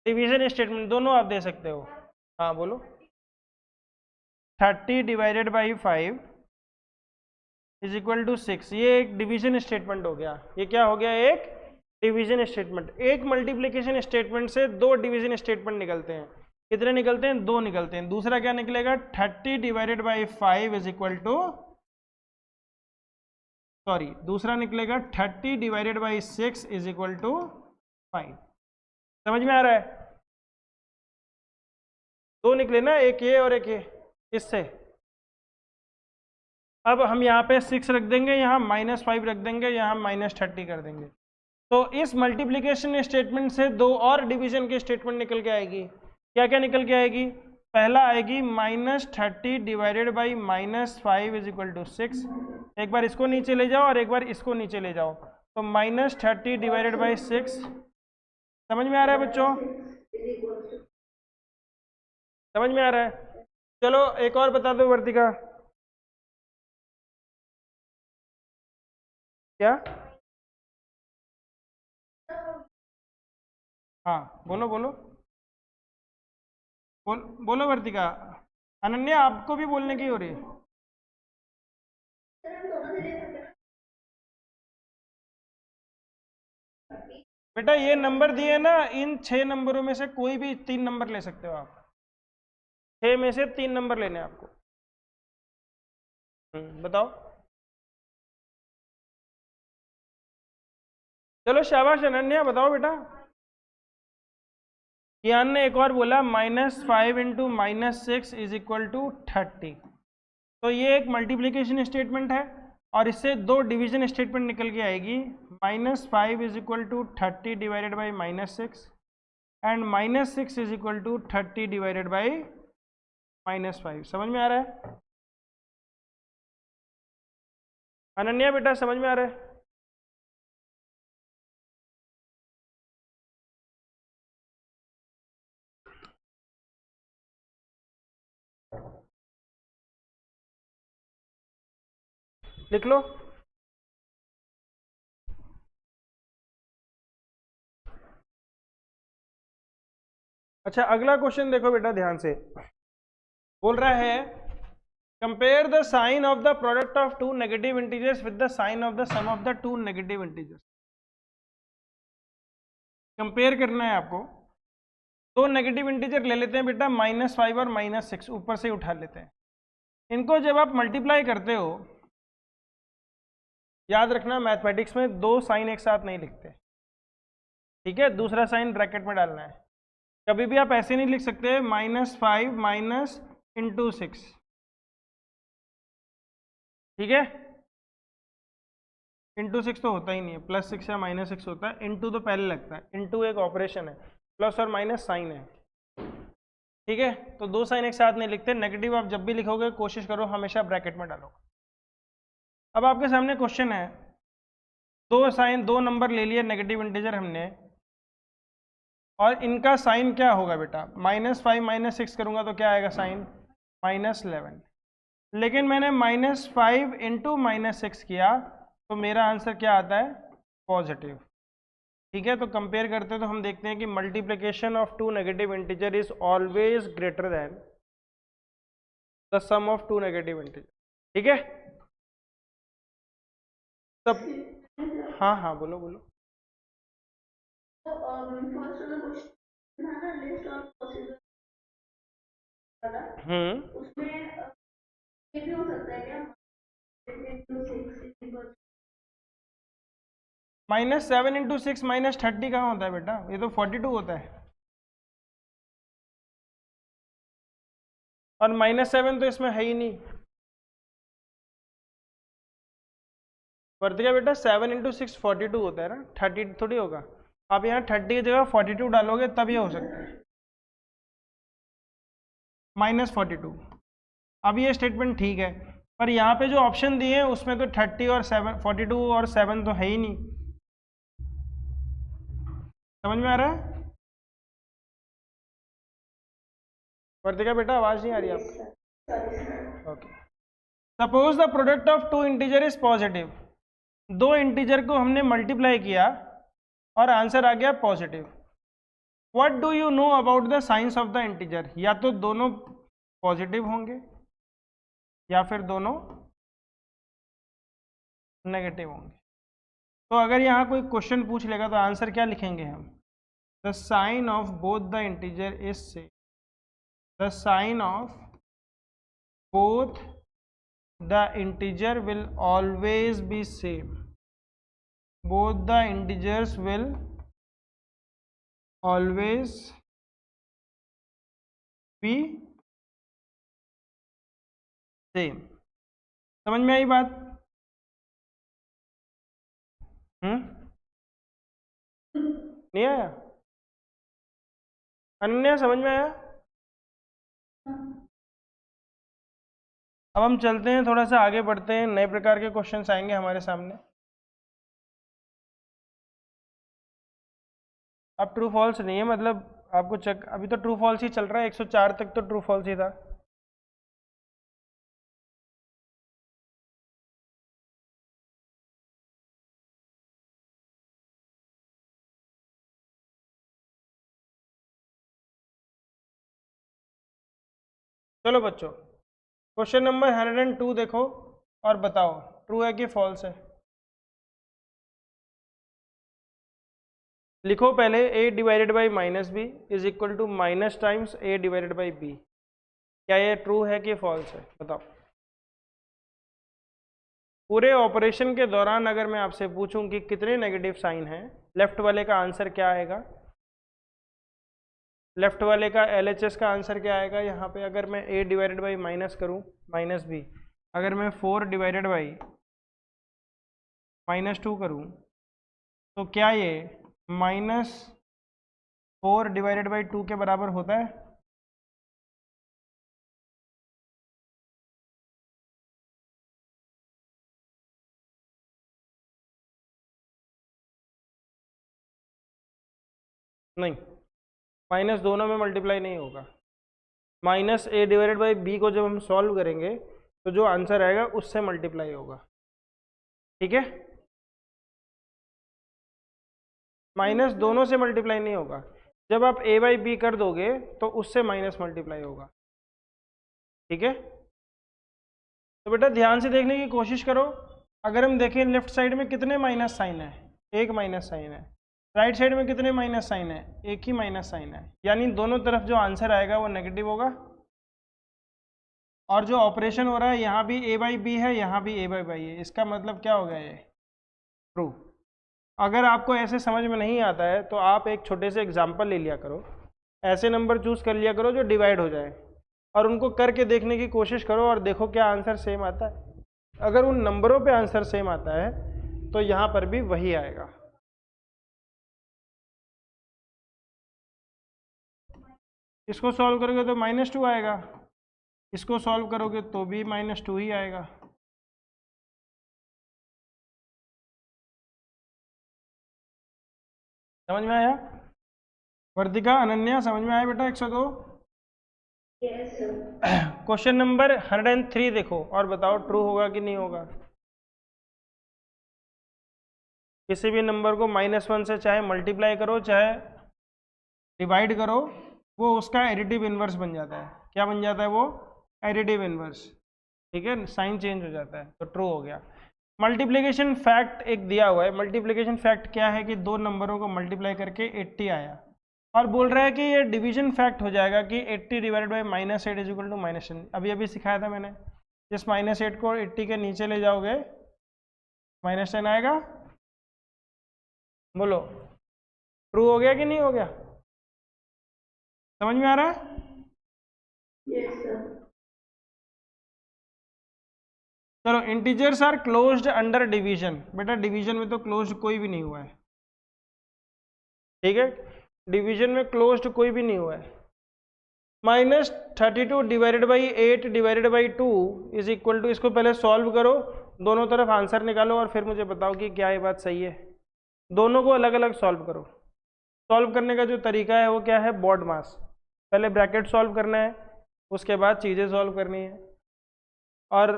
डिवीजन स्टेटमेंट दोनों आप दे सकते हो। हाँ बोलो। 30 / 5 = 6, ये एक डिवीजन स्टेटमेंट हो गया। ये क्या हो गया? एक डिवीजन स्टेटमेंट। एक मल्टीप्लिकेशन स्टेटमेंट से दो डिवीजन स्टेटमेंट निकलते हैं। कितने निकलते हैं? दो निकलते हैं। दूसरा क्या निकलेगा? 30 / 5 सॉरी, दूसरा निकलेगा 30 / 6 = 5। समझ में आ रहा है? दो निकले ना, एक ये और एक ये। इससे अब हम यहाँ पे 6 रख देंगे, यहाँ -5 रख देंगे, यहाँ -30 कर देंगे। तो इस मल्टीप्लिकेशन स्टेटमेंट से दो और डिवीजन की स्टेटमेंट निकल के आएगी। क्या क्या निकल के आएगी? पहला आएगी -30 / -5 = 6। एक बार इसको नीचे ले जाओ और एक बार इसको नीचे ले जाओ, तो -30 / 6। समझ में आ रहा है बच्चों? समझ में आ रहा है? चलो एक और बता दो वर्तिका। क्या? हाँ बोलो बोलो बोलो वर्तिका। अनन्या आपको भी बोलने की हो रही है? बेटा ये नंबर दिए ना, इन 6 नंबरों में से कोई भी 3 नंबर ले सकते हो आप। 6 में से 3 नंबर लेने हैं आपको। बताओ। चलो शाबाश अनन्या, बताओ बेटा। कियान ने एक और बोला -5 × -6 = 30। तो ये एक मल्टीप्लिकेशन स्टेटमेंट है और इससे दो डिवीजन स्टेटमेंट निकल के आएगी। -5 = 30 / -6 एंड -6 = 30 / -5। समझ में आ रहा है अनन्या बेटा? समझ में आ रहा है? लिख लो। अच्छा, अगला क्वेश्चन देखो बेटा ध्यान से। बोल रहा है compare the sign of the product of two negative integers with the sign of the sum of the two negative integers. Compare करना है आपको। दो नेगेटिव इंटीजर ले लेते हैं बेटा, -5 और -6, ऊपर से उठा लेते हैं। इनको जब आप मल्टीप्लाई करते हो, याद रखना मैथमेटिक्स में दो साइन एक साथ नहीं लिखते, ठीक है, दूसरा साइन ब्रैकेट में डालना है। कभी भी आप ऐसे नहीं लिख सकते -5 माइनस इंटू 6, ठीक है, इंटू 6 तो होता ही नहीं है, +6 या -6 होता है, इंटू तो पहले लगता है, इंटू एक ऑपरेशन है, प्लस और माइनस साइन है, ठीक है। तो दो साइन एक साथ नहीं लिखते। नेगेटिव आप जब भी लिखोगे कोशिश करो हमेशा ब्रैकेट में डालो। अब आपके सामने क्वेश्चन है, दो नंबर ले लिए नेगेटिव इंटीजर हमने, और इनका साइन क्या होगा बेटा, -5 -6 करूंगा तो क्या आएगा साइन, -11। लेकिन मैंने -5 इंटू -6 किया तो मेरा आंसर क्या आता है, पॉजिटिव, ठीक है। तो कंपेयर करते तो हम देखते हैं कि multiplication of two negative integer is always greater than the sum of two negative integer, ठीक है। तब हाँ हाँ बोलो बोलो। उसमें ये भी हो सकता है क्या, -7 इंटू 6 -30 कहाँ होता है बेटा, ये तो 42 होता है, और -7 तो इसमें है ही नहीं। वर्तिका बेटा 7 इंटू 6 42 होता है ना, 30 थोड़ी होगा। आप यहाँ 30 की जगह 42 डालोगे तब ये हो सकता है, -42। अब ये स्टेटमेंट ठीक है, पर यहाँ पे जो ऑप्शन दिए हैं उसमें तो 30 और 7, 42 और 7 तो है ही नहीं। समझ में आ रहा है वर्तिका बेटा, आवाज नहीं आ रही आपको, okay. Suppose the product of two integer is positive. दो इंटीजर को हमने मल्टीप्लाई किया और आंसर आ गया positive. What do you know about the signs of the integer, या तो दोनों पॉजिटिव होंगे या फिर दोनों नेगेटिव होंगे। तो अगर यहाँ कोई क्वेश्चन पूछ लेगा तो आंसर क्या लिखेंगे हम, the sign of both the integer is same, the sign of both the integer will always be same, both the integers will always be same। समझ में आई बात, नहीं आया, अनन्या समझ में आया। अब हम चलते हैं, थोड़ा सा आगे बढ़ते हैं, नए प्रकार के क्वेश्चंस आएंगे हमारे सामने। अब ट्रू फॉल्स नहीं है, मतलब आपको चेक, अभी तो ट्रू फॉल्स ही चल रहा है, 104 तक तो ट्रू फॉल्स ही था। चलो बच्चों, क्वेश्चन नंबर 102 देखो और बताओ ट्रू है कि फॉल्स है। लिखो पहले a divided by -b is equal to minus times a divided by b। क्या ये ट्रू है कि फॉल्स है, बताओ। पूरे ऑपरेशन के दौरान अगर मैं आपसे पूछूं कि कितने नेगेटिव साइन हैं, लेफ्ट वाले का आंसर क्या आएगा, लेफ्ट वाले का LHS का आंसर क्या आएगा। यहाँ पे अगर मैं a डिवाइडेड बाई माइनस करूँ -b, अगर मैं 4 डिवाइडेड बाई -2 करूँ तो क्या ये -4 डिवाइडेड बाई 2 के बराबर होता है। नहीं, माइनस दोनों में मल्टीप्लाई नहीं होगा। -a डिवाइडेड बाई b को जब हम सॉल्व करेंगे तो जो आंसर आएगा उससे मल्टीप्लाई होगा, ठीक है। माइनस दोनों से मल्टीप्लाई नहीं होगा, जब आप a बाई बी कर दोगे तो उससे माइनस मल्टीप्लाई होगा, ठीक है। तो बेटा ध्यान से देखने की कोशिश करो। अगर हम देखें लेफ्ट साइड में कितने माइनस साइन है, एक माइनस साइन है। राइट साइड में कितने माइनस साइन है, एक ही माइनस साइन है। यानी दोनों तरफ जो आंसर आएगा वो नेगेटिव होगा। और जो ऑपरेशन हो रहा है यहाँ भी a बाई बी है, यहाँ भी a बाई बाई है। इसका मतलब क्या हो गया, ये ट्रू। अगर आपको ऐसे समझ में नहीं आता है तो आप एक छोटे से एग्जाम्पल ले लिया करो, ऐसे नंबर चूज कर लिया करो जो डिवाइड हो जाए, और उनको करके देखने की कोशिश करो और देखो क्या आंसर सेम आता है। अगर उन नंबरों पे आंसर सेम आता है तो यहाँ पर भी वही आएगा। इसको सॉल्व करोगे तो -2 आएगा, इसको सॉल्व करोगे तो भी -2 ही आएगा। समझ में आया? वर्तिका, अनन्या, समझ में आया बेटा 102? Yes sir. क्वेश्चन नंबर 103 देखो और बताओ ट्रू होगा कि नहीं होगा। किसी भी नंबर को -1 से चाहे मल्टीप्लाई करो चाहे डिवाइड करो, वो उसका एडिटिव इनवर्स बन जाता है। क्या बन जाता है वो? Additive inverse. ठीक है, साइन चेंज हो जाता है, तो ट्रू हो गया। मल्टीप्लिकेशन फैक्ट एक दिया हुआ है। मल्टीप्लिकेशन फैक्ट क्या है कि दो नंबरों को मल्टीप्लाई करके 80 आया, और बोल रहा है कि ये डिवीजन फैक्ट हो जाएगा कि 80 divided by -8 is equal to -10। अभी अभी सिखाया था मैंने। इस -8 को 80 के नीचे ले जाओगे -10 आएगा। बोलो ट्रू हो गया कि नहीं हो गया? समझ में आ रहा है? Yes sir. चलो, integers are closed under division. बेटा डिवीजन में तो क्लोज्ड कोई भी नहीं हुआ है। ठीक है, डिवीजन में क्लोज्ड कोई भी नहीं हुआ है। -32 divided by 8 divided by 2 is equal to, इसको पहले सॉल्व करो, दोनों तरफ आंसर निकालो और फिर मुझे बताओ कि क्या ये बात सही है। दोनों को अलग अलग सॉल्व करो। सॉल्व करने का जो तरीका है वो क्या है? बॉड मास। पहले ब्रैकेट सॉल्व करना है, उसके बाद चीज़ें सॉल्व करनी है, और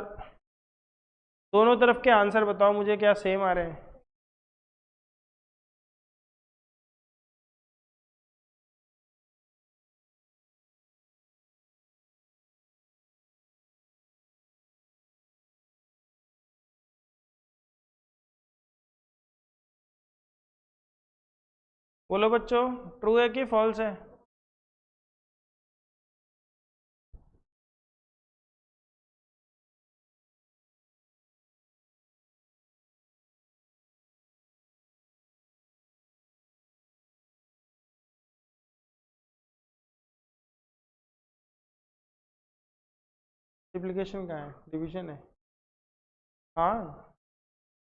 दोनों तरफ के आंसर बताओ मुझे क्या सेम आ रहे हैं। बोलो बच्चों, ट्रू है कि फॉल्स है? मल्टीप्लिकेशन कहाँ है? डिवीजन है। हाँ,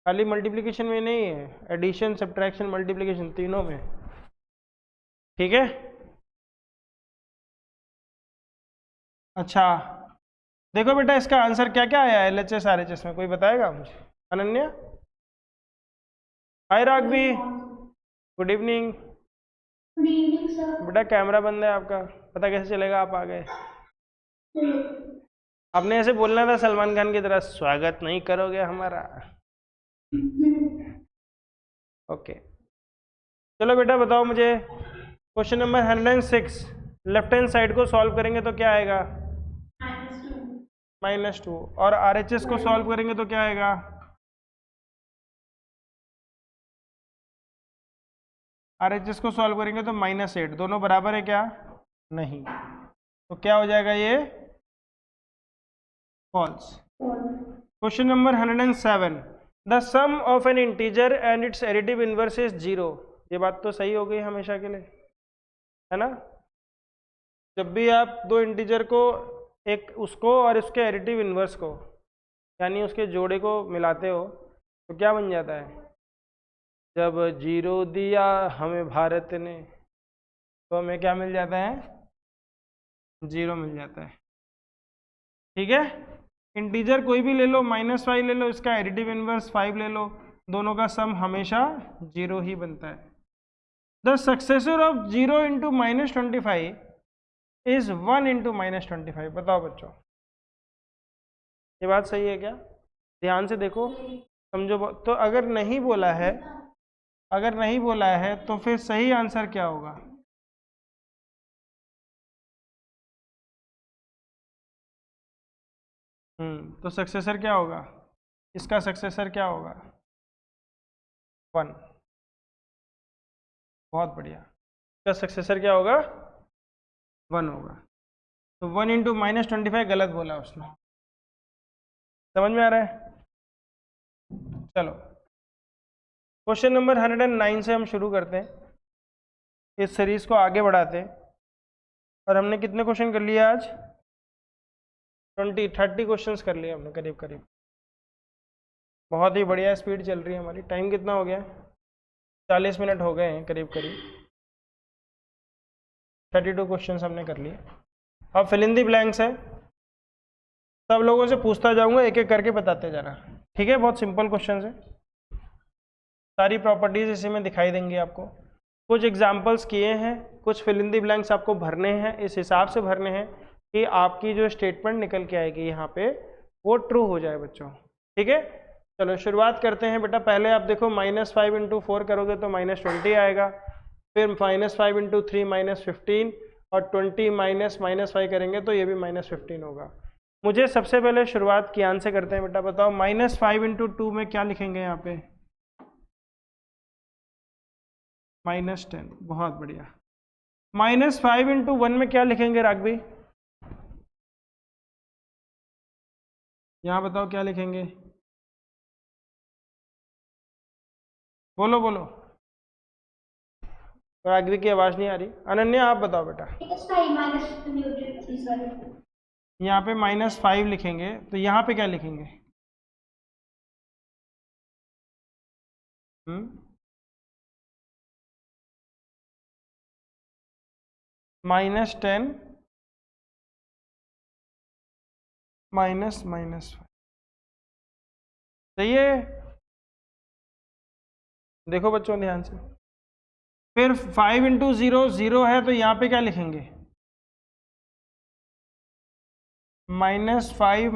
खाली मल्टीप्लिकेशन में नहीं है, एडिशन, सब्ट्रैक्शन, मल्टीप्लिकेशन तीनों में। ठीक है, अच्छा देखो बेटा इसका आंसर क्या क्या आया है LHS RHS में, कोई बताएगा मुझे? Ananya, hi Raghavi, good evening. Good evening sir. बेटा कैमरा बंद है आपका, पता कैसे चलेगा आप आ गए? आपने ऐसे बोलना था सलमान खान की तरह, स्वागत नहीं करोगे हमारा। ओके, चलो बेटा बताओ मुझे question number 106। Left hand side को सॉल्व करेंगे तो क्या आएगा? -2। और RHS को सॉल्व करेंगे तो क्या आएगा? RHS को सॉल्व करेंगे तो -8। दोनों बराबर है क्या? नहीं। तो क्या हो जाएगा ये? False. Question number 107। The sum of an integer and its additive inverse is 0। ये बात तो सही हो गई हमेशा के लिए, है ना? जब भी आप दो इंटीजर को, एक उसको और उसके एडिटिव इनवर्स को, यानी उसके जोड़े को मिलाते हो तो क्या बन जाता है? जब 0 दिया हमें भारत ने तो हमें क्या मिल जाता है? 0 मिल जाता है। ठीक है, इंटीजर कोई भी ले लो, -5 ले लो, इसका एडिटिव इनवर्स 5 ले लो, दोनों का सम हमेशा 0 ही बनता है। The successor of 0 into -25 is 1 into -25। बताओ बच्चों, ये बात सही है क्या? ध्यान से देखो, समझो। तो अगर नहीं बोला है, अगर नहीं बोला है तो फिर सही आंसर क्या होगा? तो सक्सेसर क्या होगा, इसका सक्सेसर क्या होगा 1। बहुत बढ़िया, इसका सक्सेसर क्या होगा 1 होगा। तो 1 इंटू -25 गलत बोला उसने, समझ में आ रहा है। चलो क्वेश्चन नंबर 109 से हम शुरू करते हैं, इस सीरीज को आगे बढ़ाते हैं। और हमने कितने क्वेश्चन कर लिए आज, 30 क्वेश्चंस कर लिए हमने करीब करीब। बहुत ही बढ़िया स्पीड चल रही है हमारी। टाइम कितना हो गया, 40 मिनट हो गए हैं करीब करीब। 32 क्वेश्चंस हमने कर लिए। अब फिल इन दी ब्लैंक्स है, सब लोगों से पूछता जाऊंगा, एक एक करके बताते जाना, ठीक है। बहुत सिंपल क्वेश्चन है, सारी प्रॉपर्टीज इसी में दिखाई देंगी आपको। कुछ एग्जाम्पल्स किए हैं, कुछ फिल इन दी ब्लैंक्स आपको भरने हैं, इस हिसाब से भरने हैं कि आपकी जो स्टेटमेंट निकल के आएगी यहाँ पे वो ट्रू हो जाए बच्चों, ठीक है। चलो शुरुआत करते हैं बेटा। पहले आप देखो -5 इंटू 4 करोगे तो -20 आएगा, फिर -5 इंटू 3 -15, और 20 -5 करेंगे तो ये भी -15 होगा। मुझे सबसे पहले शुरुआत कियान से करते हैं बेटा। बताओ -5 इंटू 2 में क्या लिखेंगे यहाँ पे, -10। बहुत बढ़िया। -5 इंटू 1 में क्या लिखेंगे राघवी, यहाँ बताओ क्या लिखेंगे, बोलो बोलो। राघवी की आवाज नहीं आ रही। अनन्या आप बताओ बेटा। यहाँ पे -5 लिखेंगे तो यहाँ पे क्या लिखेंगे, -10 -5। सही है, देखो बच्चों ध्यान से। फिर 5 इंटू 0 0 है तो यहाँ पे क्या लिखेंगे, -5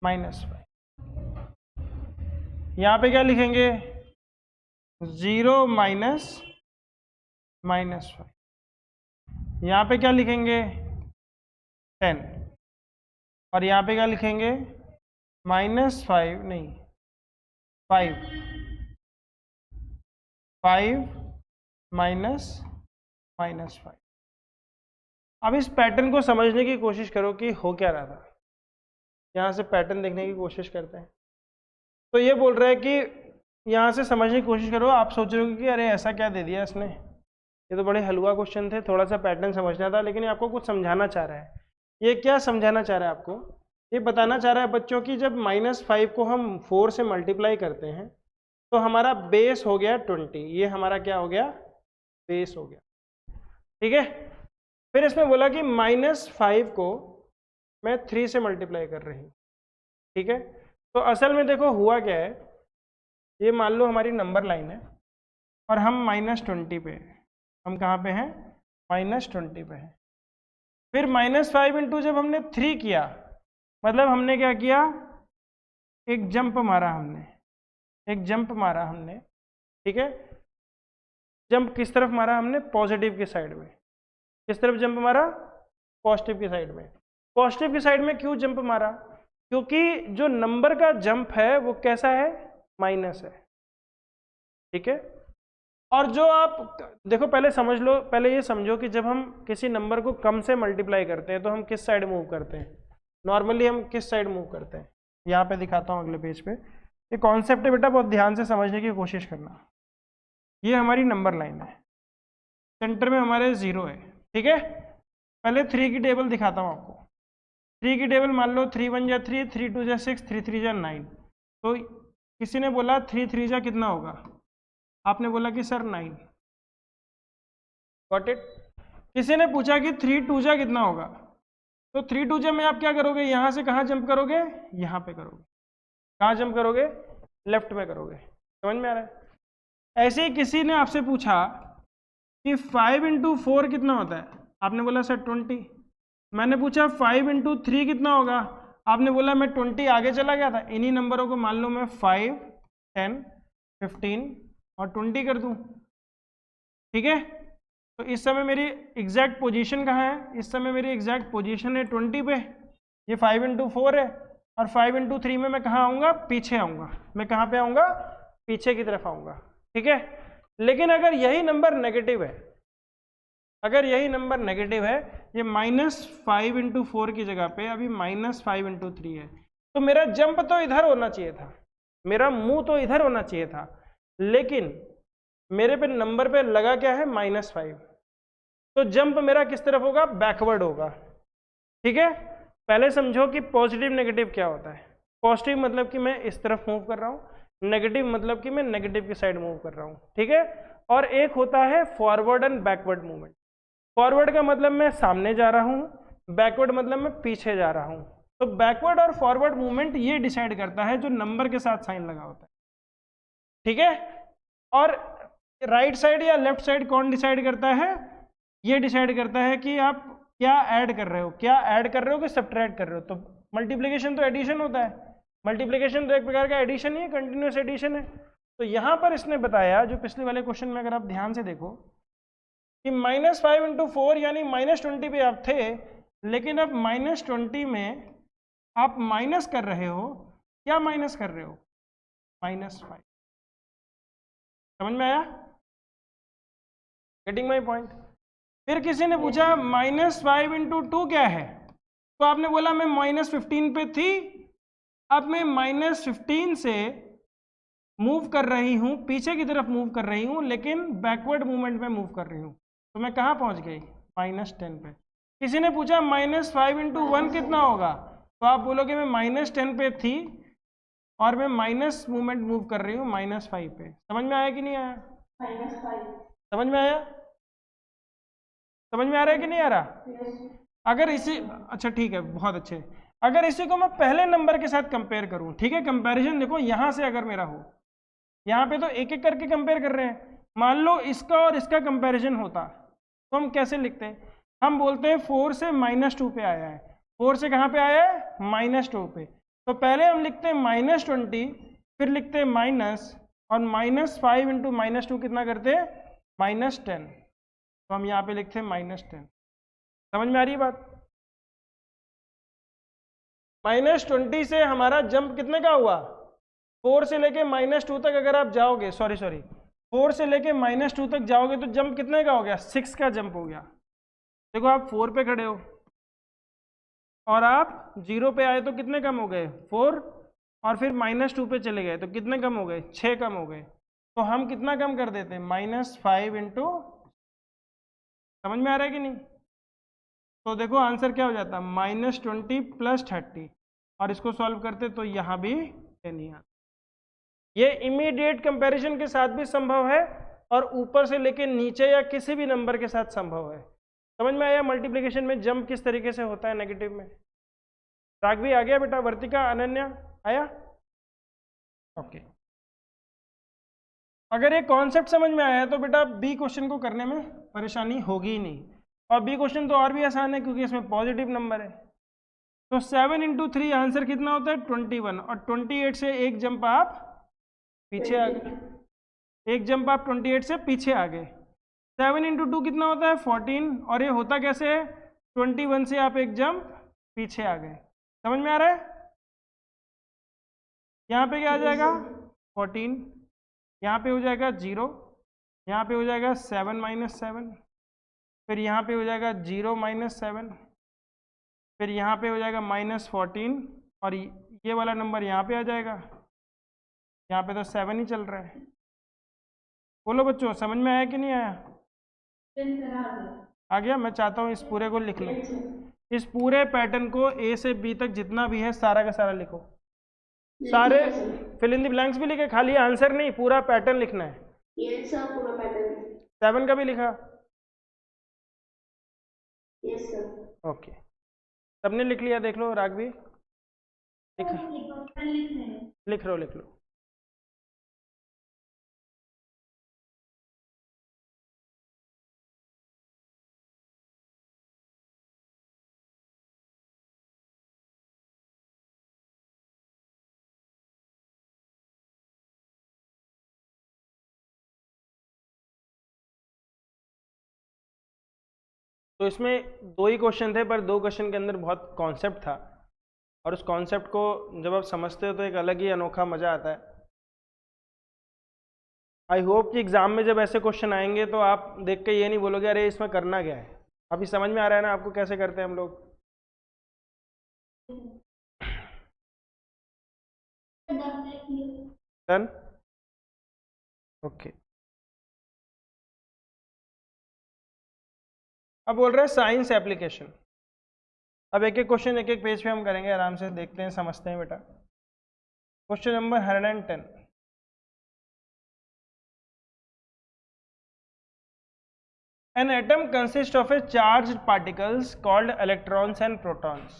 -5। यहाँ पे क्या लिखेंगे, 0 -5। यहाँ पे क्या लिखेंगे 10, और यहाँ पे क्या लिखेंगे -5 नहीं 5 -5। अब इस पैटर्न को समझने की कोशिश करो कि हो क्या रहा था। यहाँ से पैटर्न देखने की कोशिश करते हैं। तो ये बोल रहा है कि यहाँ से समझने की कोशिश करो। आप सोच रहे हो कि अरे ऐसा क्या दे दिया इसने, ये तो बड़े हलवा क्वेश्चन थे, थोड़ा सा पैटर्न समझना था। लेकिन ये आपको कुछ समझाना चाह रहा है। ये क्या समझाना चाह रहा है आपको, ये बताना चाह रहा है बच्चों की जब -5 को हम 4 से मल्टीप्लाई करते हैं तो हमारा बेस हो गया 20। ये हमारा क्या हो गया, बेस हो गया, ठीक है। फिर इसमें बोला कि -5 को मैं 3 से मल्टीप्लाई कर रही हूँ, ठीक है। तो असल में देखो हुआ क्या है, ये मान लो हमारी नंबर लाइन है और हम -20 पे हैं। हम कहाँ पे हैं, -20 पे हैं। फिर -5 इंटू जब हमने 3 किया, मतलब हमने क्या किया, एक जंप मारा हमने, एक जंप मारा हमने, ठीक है। जंप किस तरफ मारा हमने, पॉजिटिव की साइड में। किस तरफ जंप मारा, पॉजिटिव की साइड में। पॉजिटिव की साइड में क्यों जंप मारा, क्योंकि जो नंबर का जंप है वो कैसा है, माइनस है, ठीक है। और जो आप देखो पहले समझ लो, पहले ये समझो कि जब हम किसी नंबर को कम से मल्टीप्लाई करते हैं तो हम किस साइड मूव करते हैं, नॉर्मली हम किस साइड मूव करते हैं। यहाँ पे दिखाता हूँ अगले पेज पे। ये कॉन्सेप्ट है बेटा, बहुत ध्यान से समझने की कोशिश करना। ये हमारी नंबर लाइन है, सेंटर में हमारे 0 है, ठीक है। पहले 3 की टेबल दिखाता हूँ आपको। 3 की टेबल मान लो 3 1 जा 3, 3 2 जा 6, 3 3 जा 9। तो किसी ने बोला 3 3 जा कितना होगा, आपने बोला कि सर 9। Got it. किसी ने पूछा कि 3 2 जा कितना होगा, तो 3 2 जा में आप क्या करोगे, यहाँ से कहाँ जंप करोगे, यहाँ पे करोगे। कहाँ जंप करोगे, लेफ्ट में करोगे। समझ में आ रहा है। ऐसे ही किसी ने आपसे पूछा कि 5 इंटू 4 कितना होता है, आपने बोला सर 20। मैंने पूछा 5 इंटू 3 कितना होगा, आपने बोला मैं 20 आगे चला गया था। इन्हीं नंबरों को मान लो मैं 5 10 15 और 20 कर दूं, ठीक है। तो इस समय मेरी एग्जैक्ट पोजीशन कहाँ है, इस समय मेरी एग्जैक्ट पोजीशन है 20 पे। ये 5 इंटू 4 है, और 5 इंटू 3 में मैं कहाँ आऊँगा, पीछे आऊँगा। मैं कहाँ पे आऊँगा, पीछे की तरफ आऊँगा, ठीक है। लेकिन अगर यही नंबर नेगेटिव है, अगर यही नंबर नेगेटिव है, ये -5 इंटू 4 की जगह पे अभी -5 इंटू 3 है, तो मेरा जंप तो इधर होना चाहिए था, मेरा मुंह तो इधर होना चाहिए था, लेकिन मेरे पे नंबर पे लगा क्या है, -5, तो जंप मेरा किस तरफ होगा, बैकवर्ड होगा, ठीक है। पहले समझो कि पॉजिटिव नेगेटिव क्या होता है। पॉजिटिव मतलब कि मैं इस तरफ मूव कर रहा हूँ, नेगेटिव मतलब कि मैं नेगेटिव की साइड मूव कर रहा हूँ, ठीक है। और एक होता है forward and backward movement. Forward का मतलब मैं सामने जा रहा हूँ, बैकवर्ड मतलब मैं पीछे जा रहा हूँ। तो बैकवर्ड और फॉरवर्ड मूवमेंट ये डिसाइड करता है जो नंबर के साथ साइन लगा होता है, ठीक है। और राइट साइड या लेफ्ट साइड कौन डिसाइड करता है, ये डिसाइड करता है कि आप क्या ऐड कर रहे हो, क्या ऐड कर रहे हो कि सब्ट्रैक्ट कर रहे हो। तो मल्टीप्लिकेशन तो एडिशन होता है, मल्टीप्लिकेशन तो एक प्रकार का एडिशन ही है, कंटिन्यूस एडिशन है। तो यहाँ पर इसने बताया, जो पिछले वाले क्वेश्चन में अगर आप ध्यान से देखो कि -5 इंटू 4 यानी -20 पे आप थे, लेकिन अब -20 में आप माइनस कर रहे हो, क्या माइनस कर रहे हो, -5। समझ में आया, गेटिंग माई पॉइंट। फिर किसी ने पूछा -5 इंटू 2 क्या है, तो आपने बोला मैं -15 पे थी, अब मैं -15 से मूव कर रही हूँ, पीछे की तरफ मूव कर रही हूँ, लेकिन बैकवर्ड मूवमेंट में मूव कर रही हूँ, तो मैं कहाँ पहुँच गई, -10 पे। किसी ने पूछा -5 इंटू 1 कितना होगा, तो आप बोलोगे मैं -10 पे थी और मैं माइनस मूवमेंट मूव कर रही हूँ -5 पे। समझ में आया कि नहीं आया, समझ में आया, समझ में आ रहा है कि नहीं आ रहा। अगर इसी, अच्छा ठीक है, बहुत अच्छे। अगर इसी को मैं पहले नंबर के साथ कंपेयर करूं, ठीक है, कंपैरिजन देखो यहां से अगर मेरा हो, यहाँ पे तो एक एक करके कंपेयर कर रहे हैं, मान लो इसका और इसका कंपैरिजन होता तो हम कैसे लिखते हैं, हम बोलते हैं 4 से -2 पे आया है, 4 से कहाँ पे आया है, -2 पे। तो पहले हम लिखते हैं -20, फिर लिखते हैं माइनस, और -5 इंटू -2 कितना करते हैं, -10। तो हम यहाँ पे लिखते हैं -10। समझ में आ रही है बात। -20 से हमारा जंप कितने का हुआ, 4 से लेके -2 तक अगर आप जाओगे, सॉरी 4 से लेके -2 तक जाओगे तो जंप कितने का हो गया, 6 का जंप हो गया। देखो आप 4 पे खड़े हो और आप 0 पे आए तो कितने कम हो गए, 4, और फिर -2 पे चले गए तो कितने कम हो गए, 6 कम हो गए। तो हम कितना कम कर देते हैं, -5 इंटू, समझ में आ रहा है कि नहीं। तो देखो आंसर क्या हो जाता है, -20 + 30, और इसको सॉल्व करते तो यहाँ भी 10 ही आता। ये इमीडिएट कंपैरिजन के साथ भी संभव है और ऊपर से लेके नीचे या किसी भी नंबर के साथ संभव है। समझ में आया मल्टीप्लिकेशन में जंप किस तरीके से होता है नेगेटिव में। राघवी आ गया बेटा, वर्तिका, अनन्या आया, ओके। अगर ये कॉन्सेप्ट समझ में आया तो बेटा बी क्वेश्चन को करने में परेशानी होगी ही नहीं, और बी क्वेश्चन तो और भी आसान है क्योंकि इसमें पॉजिटिव नंबर है। तो 7 इंटू 3 आंसर कितना होता है, 21, और 28 से एक जंप आप पीछे आ गए, एक जंप आप 28 से पीछे आ गए। 7 इंटू 2 कितना होता है, 14, और ये होता कैसे है, 21 से आप एक जंप पीछे आ गए। समझ में आ रहा है। यहाँ पे क्या आ जाएगा, 14, यहाँ पे हो जाएगा 0, यहाँ पे हो जाएगा 7 - 7, फिर यहाँ पे हो जाएगा 0 - 7, फिर यहाँ पे हो जाएगा -14, और ये वाला नंबर यहाँ पे आ जाएगा। यहाँ पे तो 7 ही चल रहा है। बोलो बच्चों, समझ में आया कि नहीं आया, आ गया। मैं चाहता हूँ इस पूरे को लिख लो, इस पूरे पैटर्न को ए से बी तक जितना भी है सारा का सारा लिखो, सारे फिल इन द ब्लैंक्स भी लिखे, खाली आंसर नहीं, पूरा पैटर्न लिखना है। यस सर, पूरा पैटर्न। 7 का भी लिखा, यस सर। ओके, सबने लिख लिया, देख लो राघवी, लिख लिख लो, लिख लो। तो इसमें 2 ही क्वेश्चन थे, पर 2 क्वेश्चन के अंदर बहुत कॉन्सेप्ट था, और उस कॉन्सेप्ट को जब आप समझते हो तो एक अलग ही अनोखा मज़ा आता है। आई होप कि एग्जाम में जब ऐसे क्वेश्चन आएंगे तो आप देख के ये नहीं बोलोगे अरे इसमें करना क्या है। अभी समझ में आ रहा है ना आपको कैसे करते हैं हम लोग? डन? ओके। अब बोल रहे हैं साइंस एप्लीकेशन। अब एक एक क्वेश्चन एक एक पेज पे हम करेंगे, आराम से देखते हैं समझते हैं बेटा। Question number 110। An atom consists of a charged particles called electrons and protons।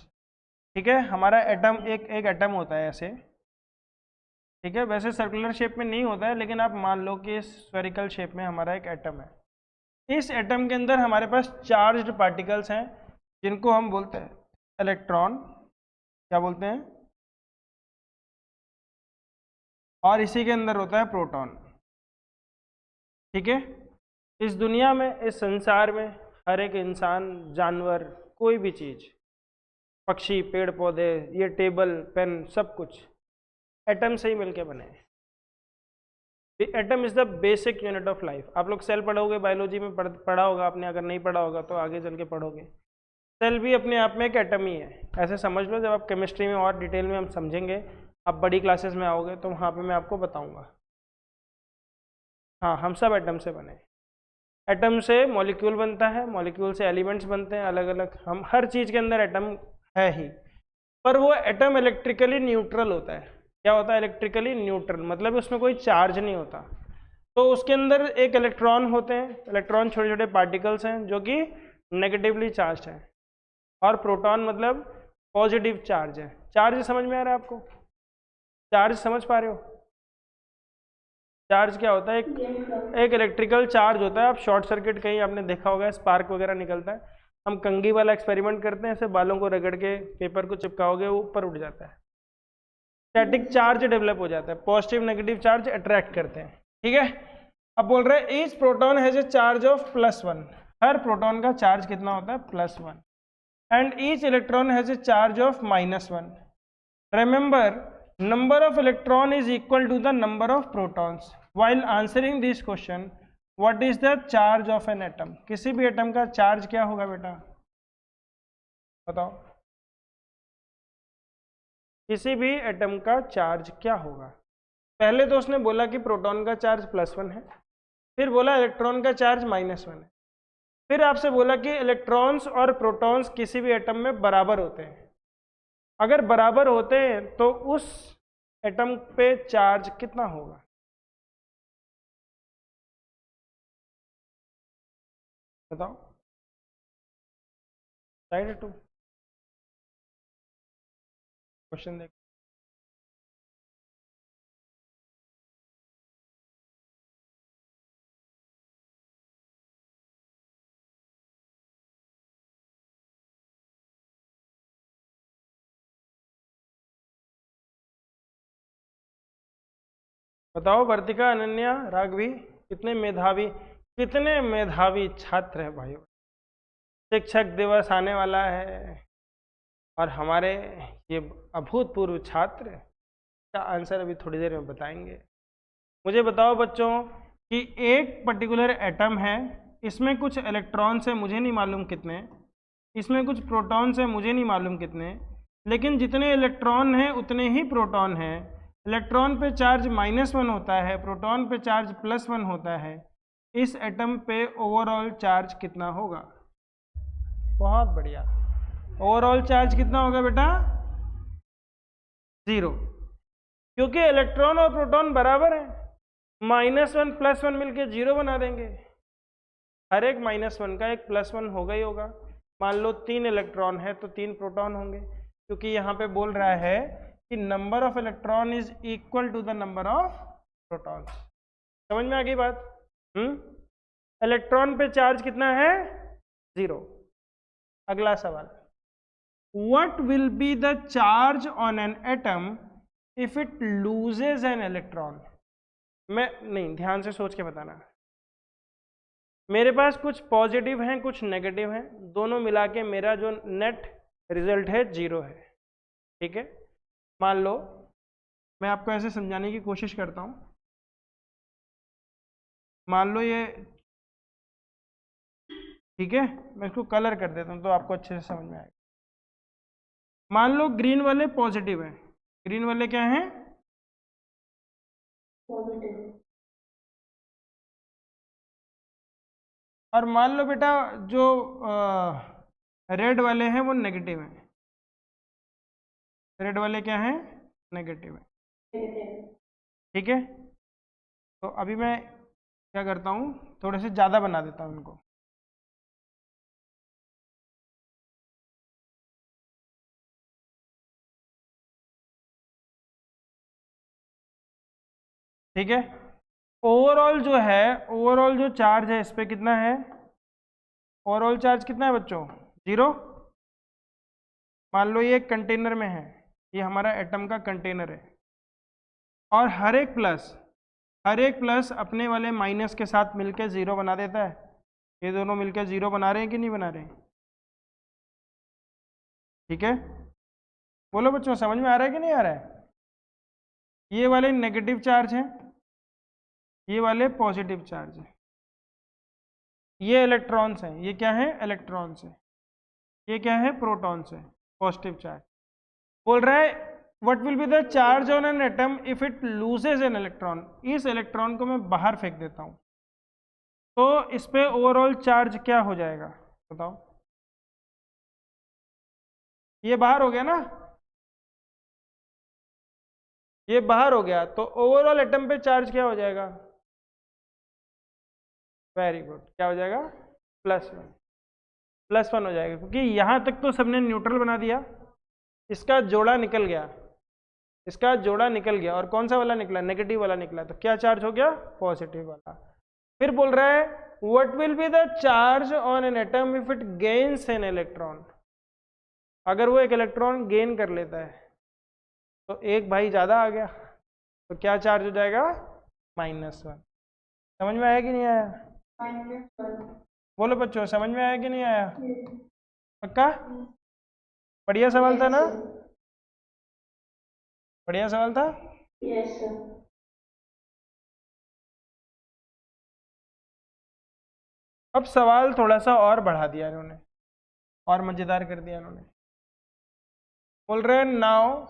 ठीक है, हमारा एटम एक एटम होता है ऐसे, ठीक है, वैसे सर्कुलर शेप में नहीं होता है, लेकिन आप मान लो कि स्फेरिकल शेप में हमारा एक एटम है। इस एटम के अंदर हमारे पास चार्ज्ड पार्टिकल्स हैं जिनको हम बोलते हैं इलेक्ट्रॉन, क्या बोलते हैं, और इसी के अंदर होता है प्रोटॉन। ठीक है, इस दुनिया में, इस संसार में हर एक इंसान, जानवर, कोई भी चीज़, पक्षी, पेड़ पौधे, ये टेबल, पेन, सब कुछ एटम से ही मिलके बने हैं। Atom is the basic unit of life. आप लोग सेल पढ़ोगे, बायोलॉजी में पढ़ा होगा आपने, अगर नहीं पढ़ा होगा तो आगे चल के पढ़ोगे। सेल भी अपने आप में एक एटम ही है, ऐसे समझ लो। जब आप केमिस्ट्री में और डिटेल में हम समझेंगे, आप बड़ी क्लासेस में आओगे तो वहाँ पे मैं आपको बताऊँगा। हाँ, हम सब एटम से बने। एटम से मॉलिक्यूल बनता है, मॉलिक्यूल से एलिमेंट्स बनते हैं अलग अलग। हम हर चीज़ के अंदर एटम है ही, पर वो एटम इलेक्ट्रिकली न्यूट्रल होता है। क्या होता है? इलेक्ट्रिकली न्यूट्रल, मतलब उसमें कोई चार्ज नहीं होता। तो उसके अंदर एक इलेक्ट्रॉन होते हैं, इलेक्ट्रॉन छोटे छोटे पार्टिकल्स हैं जो कि नेगेटिवली चार्ज हैं, और प्रोटॉन मतलब पॉजिटिव चार्ज है। चार्ज समझ में आ रहा है आपको? चार्ज समझ पा रहे हो? चार्ज क्या होता है? एक इलेक्ट्रिकल चार्ज होता है। आप शॉर्ट सर्किट कहीं आपने देखा होगा, स्पार्क वगैरह निकलता है। हम कंघी वाला एक्सपेरिमेंट करते हैं, ऐसे बालों को रगड़ के पेपर को चिपकाओगे, वो ऊपर उठ जाता है, स्टैटिक चार्ज डेवलप हो जाता है। पॉजिटिव नेगेटिव चार्ज अट्रैक्ट करते हैं। ठीक है, अब बोल रहे हैं each proton has a charge of +1। Her proton का चार्ज कितना होता है? +1। And each electron has a charge of -1। Remember, number of electron is equal to the number of protons। while answering this question, what is the charge of an atom? किसी भी atom का charge क्या होगा बेटा, बताओ? किसी भी atom का चार्ज क्या होगा? पहले तो उसने बोला कि प्रोटॉन का चार्ज +1 है, फिर बोला इलेक्ट्रॉन का चार्ज -1 है, फिर आपसे बोला कि इलेक्ट्रॉन्स और प्रोटॉन्स किसी भी एटम में बराबर होते हैं। अगर बराबर होते हैं तो उस एटम पे चार्ज कितना होगा? बताओ। साइड 2 क्वेश्चन देख। बताओ वर्तिका, अनन्या, राघवी, कितने मेधावी छात्र हैं भाइयों। शिक्षक दिवस आने वाला है और हमारे ये अभूतपूर्व छात्र का आंसर अभी थोड़ी देर में बताएंगे। मुझे बताओ बच्चों कि एक पर्टिकुलर एटम है, इसमें कुछ इलेक्ट्रॉन्स हैं, मुझे नहीं मालूम कितने, इसमें कुछ प्रोटॉन्स हैं, मुझे नहीं मालूम कितने, लेकिन जितने इलेक्ट्रॉन हैं उतने ही प्रोटॉन हैं। इलेक्ट्रॉन पे चार्ज -1 होता है, प्रोटॉन पे चार्ज +1 होता है। इस एटम पे ओवरऑल चार्ज कितना होगा? बहुत बढ़िया। ओवरऑल चार्ज कितना होगा बेटा? 0, क्योंकि इलेक्ट्रॉन और प्रोटॉन बराबर हैं। -1 +1 मिलके 0 बना देंगे। हर एक -1 का एक +1 होगा ही होगा। मान लो 3 इलेक्ट्रॉन है तो 3 प्रोटॉन होंगे, क्योंकि यहाँ पे बोल रहा है कि number of electron is equal to the number of protons. समझ में आ गई बात? इलेक्ट्रॉन पे चार्ज कितना है? 0। अगला सवाल, what will be the charge on an atom if it loses an electron? मैं नहीं, ध्यान से सोच के बताना। मेरे पास कुछ पॉजिटिव हैं, कुछ नेगेटिव हैं, दोनों मिला के मेरा जो नेट रिजल्ट है 0 है। ठीक है, मान लो मैं आपको ऐसे समझाने की कोशिश करता हूँ। मान लो ये, ठीक है, मैं इसको कलर कर देता हूँ तो आपको अच्छे से समझ में आएगा। मान लो ग्रीन वाले पॉजिटिव है, ग्रीन वाले क्या हैं, पॉजिटिव। और मान लो बेटा जो रेड वाले हैं वो नेगेटिव हैं। रेड वाले क्या हैं, नेगेटिव है। नेगेटिव। ठीक है, तो अभी मैं क्या करता हूँ, थोड़े से ज़्यादा बना देता हूँ इनको। ठीक है, ओवरऑल जो है, ओवरऑल जो चार्ज है इस पे कितना है, ओवरऑल चार्ज कितना है बच्चों, 0। मान लो ये एक कंटेनर में है, ये हमारा एटम का कंटेनर है, और हर एक प्लस अपने वाले माइनस के साथ मिलके 0 बना देता है। ये दोनों मिलके 0 बना रहे हैं कि नहीं बना रहे हैं? ठीक है, बोलो बच्चों, समझ में आ रहा है कि नहीं आ रहा है? ये वाले नेगेटिव चार्ज हैं, ये वाले पॉजिटिव चार्ज हैं। ये इलेक्ट्रॉन्स हैं, ये क्या है, इलेक्ट्रॉन्स हैं। ये क्या है, प्रोटॉन्स है, पॉजिटिव चार्ज। बोल रहा है what will be the charge on an atom if it loses an electron. इस इलेक्ट्रॉन को मैं बाहर फेंक देता हूं तो इस पे ओवरऑल चार्ज क्या हो जाएगा, बताओ। ये बाहर हो गया ना, ये बाहर हो गया, तो ओवरऑल एटम पे चार्ज क्या हो जाएगा, वेरी गुड, क्या हो जाएगा, +1 हो जाएगा, क्योंकि यहां तक तो सबने न्यूट्रल बना दिया, इसका जोड़ा निकल गया, इसका जोड़ा निकल गया, और कौन सा वाला निकला, नेगेटिव वाला निकला, तो क्या चार्ज हो गया, पॉजिटिव वाला। फिर बोल रहा है what will be the charge on an atom if it gains an electron. अगर वो एक इलेक्ट्रॉन गेन कर लेता है तो एक भाई ज्यादा आ गया, तो क्या चार्ज हो जाएगा, -1। समझ में आया कि नहीं आया, -1। बोलो बच्चों, समझ में आया कि नहीं आया, पक्का, बढ़िया सवाल था ना, बढ़िया सवाल था। Yes sir. अब सवाल थोड़ा सा और बढ़ा दिया इन्होंने, और मजेदार कर दिया इन्होंने। बोल रहे हैं now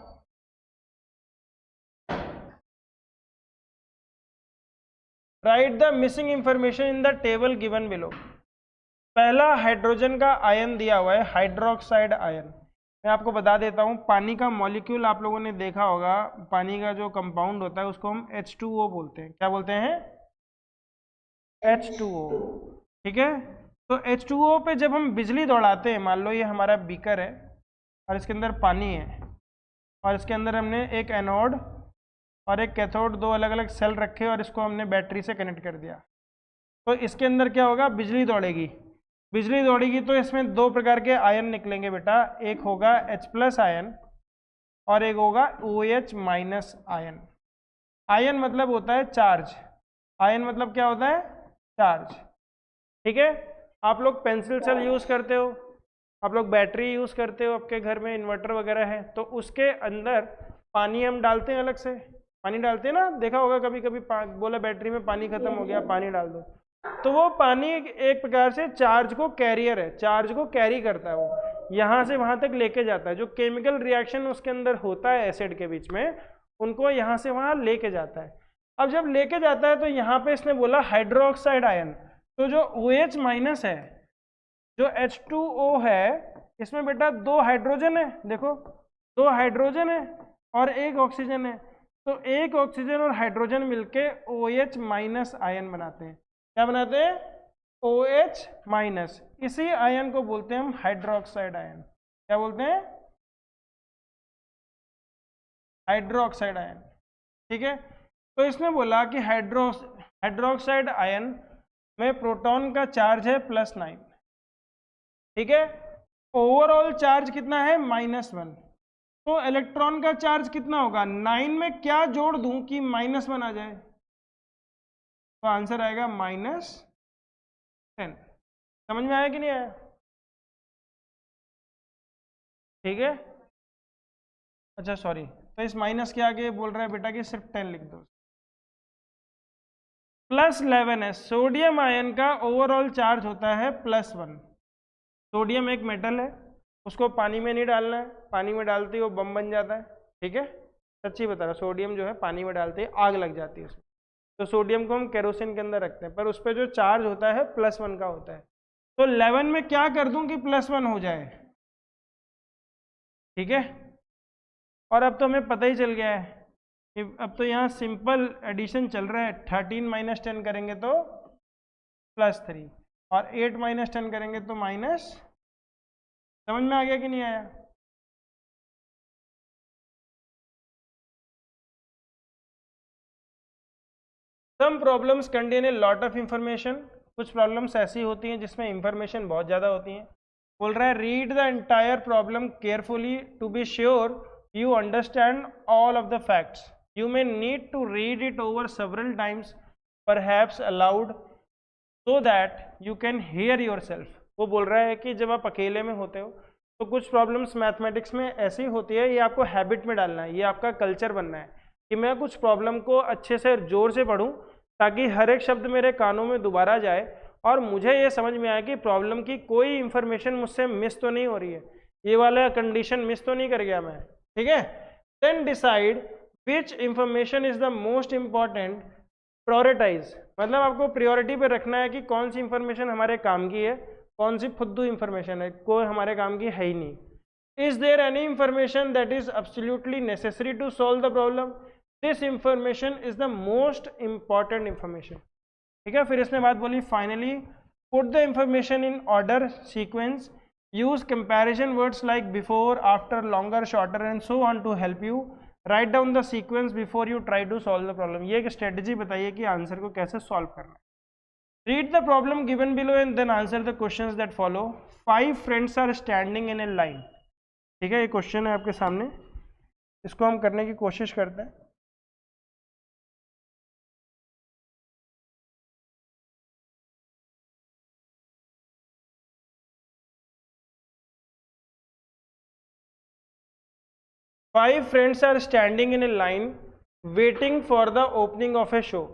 right the missing information in the table given below. पहला हाइड्रोजन का आयन दिया हुआ है, हाइड्रोक्साइड आयन। मैं आपको बता देता हूँ, पानी का मॉलिक्यूल आप लोगों ने देखा होगा, पानी का जो कंपाउंड होता है उसको हम H2O बोलते हैं। क्या बोलते हैं, H2O। ठीक है, तो H2O पे जब हम बिजली दौड़ाते हैं, मान लो ये हमारा बीकर है और इसके अंदर पानी है, और इसके अंदर हमने एक एनोड और एक कैथोड, दो अलग अलग सेल रखे और इसको हमने बैटरी से कनेक्ट कर दिया, तो इसके अंदर क्या होगा, बिजली दौड़ेगी। बिजली दौड़ेगी तो इसमें दो प्रकार के आयन निकलेंगे बेटा, एक होगा H+ आयन और एक होगा OH- आयन। आयन मतलब होता है चार्ज, आयन मतलब क्या होता है, चार्ज। ठीक है, आप लोग पेंसिल सेल यूज करते हो, आप लोग बैटरी यूज करते हो, आपके घर में इन्वर्टर वगैरह है, तो उसके अंदर पानी हम डालते हैं, अलग से पानी डालते हैं ना, देखा होगा कभी कभी, बोला बैटरी में पानी खत्म हो गया, पानी डाल दो, तो वो पानी एक प्रकार से चार्ज को कैरियर है, चार्ज को कैरी करता है, वो यहाँ से वहां तक लेके जाता है। जो केमिकल रिएक्शन उसके अंदर होता है एसिड के बीच में, उनको यहाँ से वहां लेके जाता है। अब जब लेके जाता है तो यहाँ पे इसने बोला हाइड्रोक्साइड आयन, तो जो OH- है, जो H2O है, इसमें बेटा दो हाइड्रोजन है, देखो दो हाइड्रोजन है और एक ऑक्सीजन है, तो एक ऑक्सीजन और हाइड्रोजन मिलके OH- आयन बनाते हैं। क्या बनाते हैं, OH-। इसी आयन को बोलते हैं हम हाइड्रोक्साइड आयन। क्या बोलते हैं, हाइड्रोक्साइड आयन। ठीक है, तो इसने बोला कि हाइड्रोक्साइड आयन में प्रोटॉन का चार्ज है +9। ठीक है, ओवरऑल चार्ज कितना है, -1। तो इलेक्ट्रॉन का चार्ज कितना होगा, 9 में क्या जोड़ दूं कि -1 आ जाए, तो आंसर आएगा -10। समझ में आया कि नहीं आया, ठीक है। अच्छा सॉरी, तो इस माइनस के आगे बोल रहा है बेटा कि सिर्फ 10 लिख दो। +11 है, सोडियम आयन का ओवरऑल चार्ज होता है +1। सोडियम एक मेटल है, उसको पानी में नहीं डालना है, पानी में डालते ही वो बम बन जाता है, ठीक है। सच्ची बता रहा, सोडियम जो है पानी में डालते ही आग लग जाती है उसमें। तो सोडियम को हम केरोसिन के अंदर रखते हैं, पर उस पर जो चार्ज होता है +1 का होता है। तो 11 में क्या कर दूं कि +1 हो जाए, ठीक है। और अब तो हमें पता ही चल गया है कि अब तो यहाँ सिंपल एडिशन चल रहा है। 13 - 10 करेंगे तो +3 और 8 - 10 करेंगे तो माइनस। समझ में आ गया कि नहीं आया? Some problems contain a lot of information. कुछ प्रॉब्लम्स ऐसी होती हैं जिसमें इंफॉर्मेशन बहुत ज़्यादा होती हैं। बोल रहा है read the entire problem carefully to be sure you understand all of the facts. You may need to read it over several times, perhaps aloud, so that you can hear yourself. वो बोल रहा है कि जब आप अकेले में होते हो तो कुछ प्रॉब्लम्स मैथमेटिक्स में ऐसी होती है, ये आपको हैबिट में डालना है, ये आपका कल्चर बनना है कि मैं कुछ प्रॉब्लम को अच्छे से जोर से पढूं ताकि हर एक शब्द मेरे कानों में दोबारा जाए और मुझे ये समझ में आए कि प्रॉब्लम की कोई इंफॉर्मेशन मुझसे मिस तो नहीं हो रही है, ये वाला कंडीशन मिस तो नहीं कर गया मैं, ठीक है। Then decide which information is the most important, prioritize, मतलब आपको प्रायोरिटी पे रखना है कि कौन सी इंफॉर्मेशन हमारे काम की है, कौन सी फुद्दू इंफॉर्मेशन है, कोई हमारे काम की है ही नहीं। Is there any information that is absolutely necessary to solve the problem, this information is the most important information, ठीक है। फिर इसने बात बोली finally put the information in order sequence, use comparison words like before, after, longer, shorter and so on to help you write down the sequence before you try to solve the problem। ये एक strategy बताइए कि answer को कैसे solve करना है। read the problem given below and then answer the questions that follow। 5 friends are standing in a line, ठीक है। ये क्वेश्चन है आपके सामने, इसको हम करने की कोशिश करते हैं। Five friends are standing in a line waiting for the opening of a show.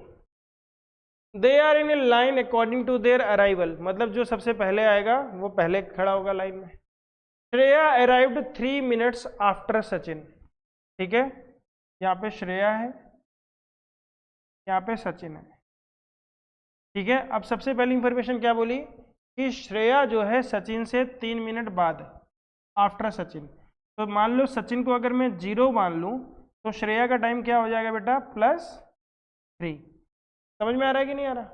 They are in a line according to their arrival, मतलब जो सबसे पहले आएगा वो पहले खड़ा होगा लाइन में। Shreya arrived 3 minutes after Sachin, ठीक है। यहाँ पे श्रेया है, यहाँ पे सचिन है, ठीक है। अब सबसे पहली इंफॉर्मेशन क्या बोली कि श्रेया जो है सचिन से 3 मिनट बाद, आफ्टर सचिन। तो मान लो सचिन को अगर मैं 0 मान लूँ तो श्रेया का टाइम क्या हो जाएगा बेटा, +3। समझ में आ रहा है कि नहीं आ रहा?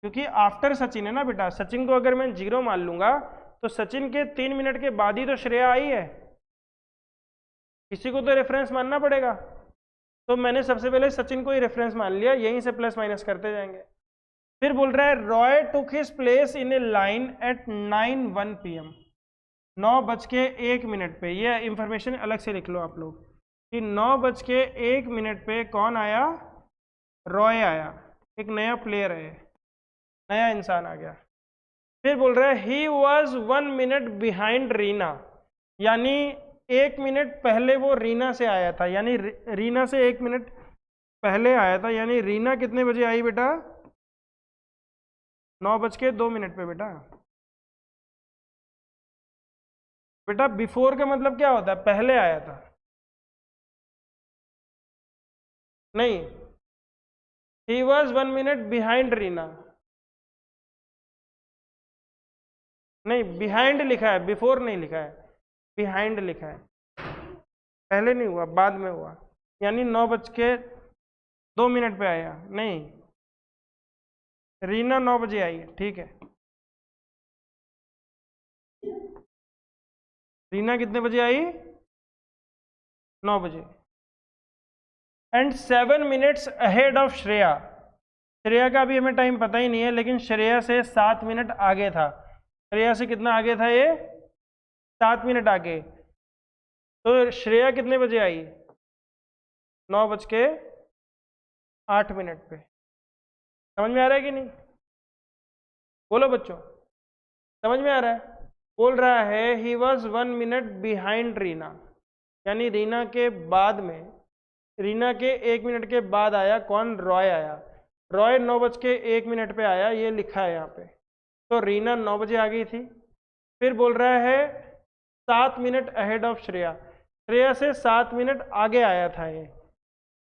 क्योंकि आफ्टर सचिन है ना बेटा, सचिन को अगर मैं 0 मान लूंगा तो सचिन के 3 मिनट के बाद ही तो श्रेया आई है, किसी को तो रेफरेंस मानना पड़ेगा। तो मैंने सबसे पहले सचिन को ही रेफरेंस मान लिया, यहीं से प्लस माइनस करते जाएंगे। फिर बोल रहा है Roy took his place in A line at 9:01 PM, 9:01 पे। ये इंफॉर्मेशन अलग से लिख लो आप लोग कि 9:01 पे कौन आया, रॉय आया, एक नया प्लेयर है, नया इंसान आ गया। फिर बोल रहा है he was 1 minute behind Reena, यानी 1 मिनट पहले वो रीना से आया था, यानी रीना से 1 मिनट पहले आया था, यानी रीना कितने बजे आई बेटा, 9:02 पे बेटा। बेटा बिफोर का मतलब क्या होता है, पहले आया था, नहीं, he was 1 minute behind Reena, नहीं बिहाइंड लिखा है, बिफोर नहीं लिखा है, बिहाइंड लिखा है, पहले नहीं हुआ बाद में हुआ, यानी 9:02 पे आया, नहीं रीना 9 बजे आई है, ठीक है। रीना कितने बजे आई, 9 बजे। And 7 minutes ahead of Shreya, Shreya का अभी हमें टाइम पता ही नहीं है, लेकिन श्रेया से 7 मिनट आगे था। श्रेया से कितना आगे था ये, 7 मिनट आगे। तो श्रेया कितने बजे आई, 9:08 पे। समझ में आ रहा है कि नहीं, बोलो बच्चों, समझ में आ रहा है? बोल रहा है he was 1 minute behind Reena, यानी रीना के बाद में, रीना के 1 मिनट के बाद आया कौन? रॉय आया। रॉय 9:01 पे आया, ये लिखा है यहाँ पे। तो रीना 9 बजे आ गई थी। फिर बोल रहा है 7 minute ahead of Shreya, Shreya से 7 मिनट आगे आया था, ये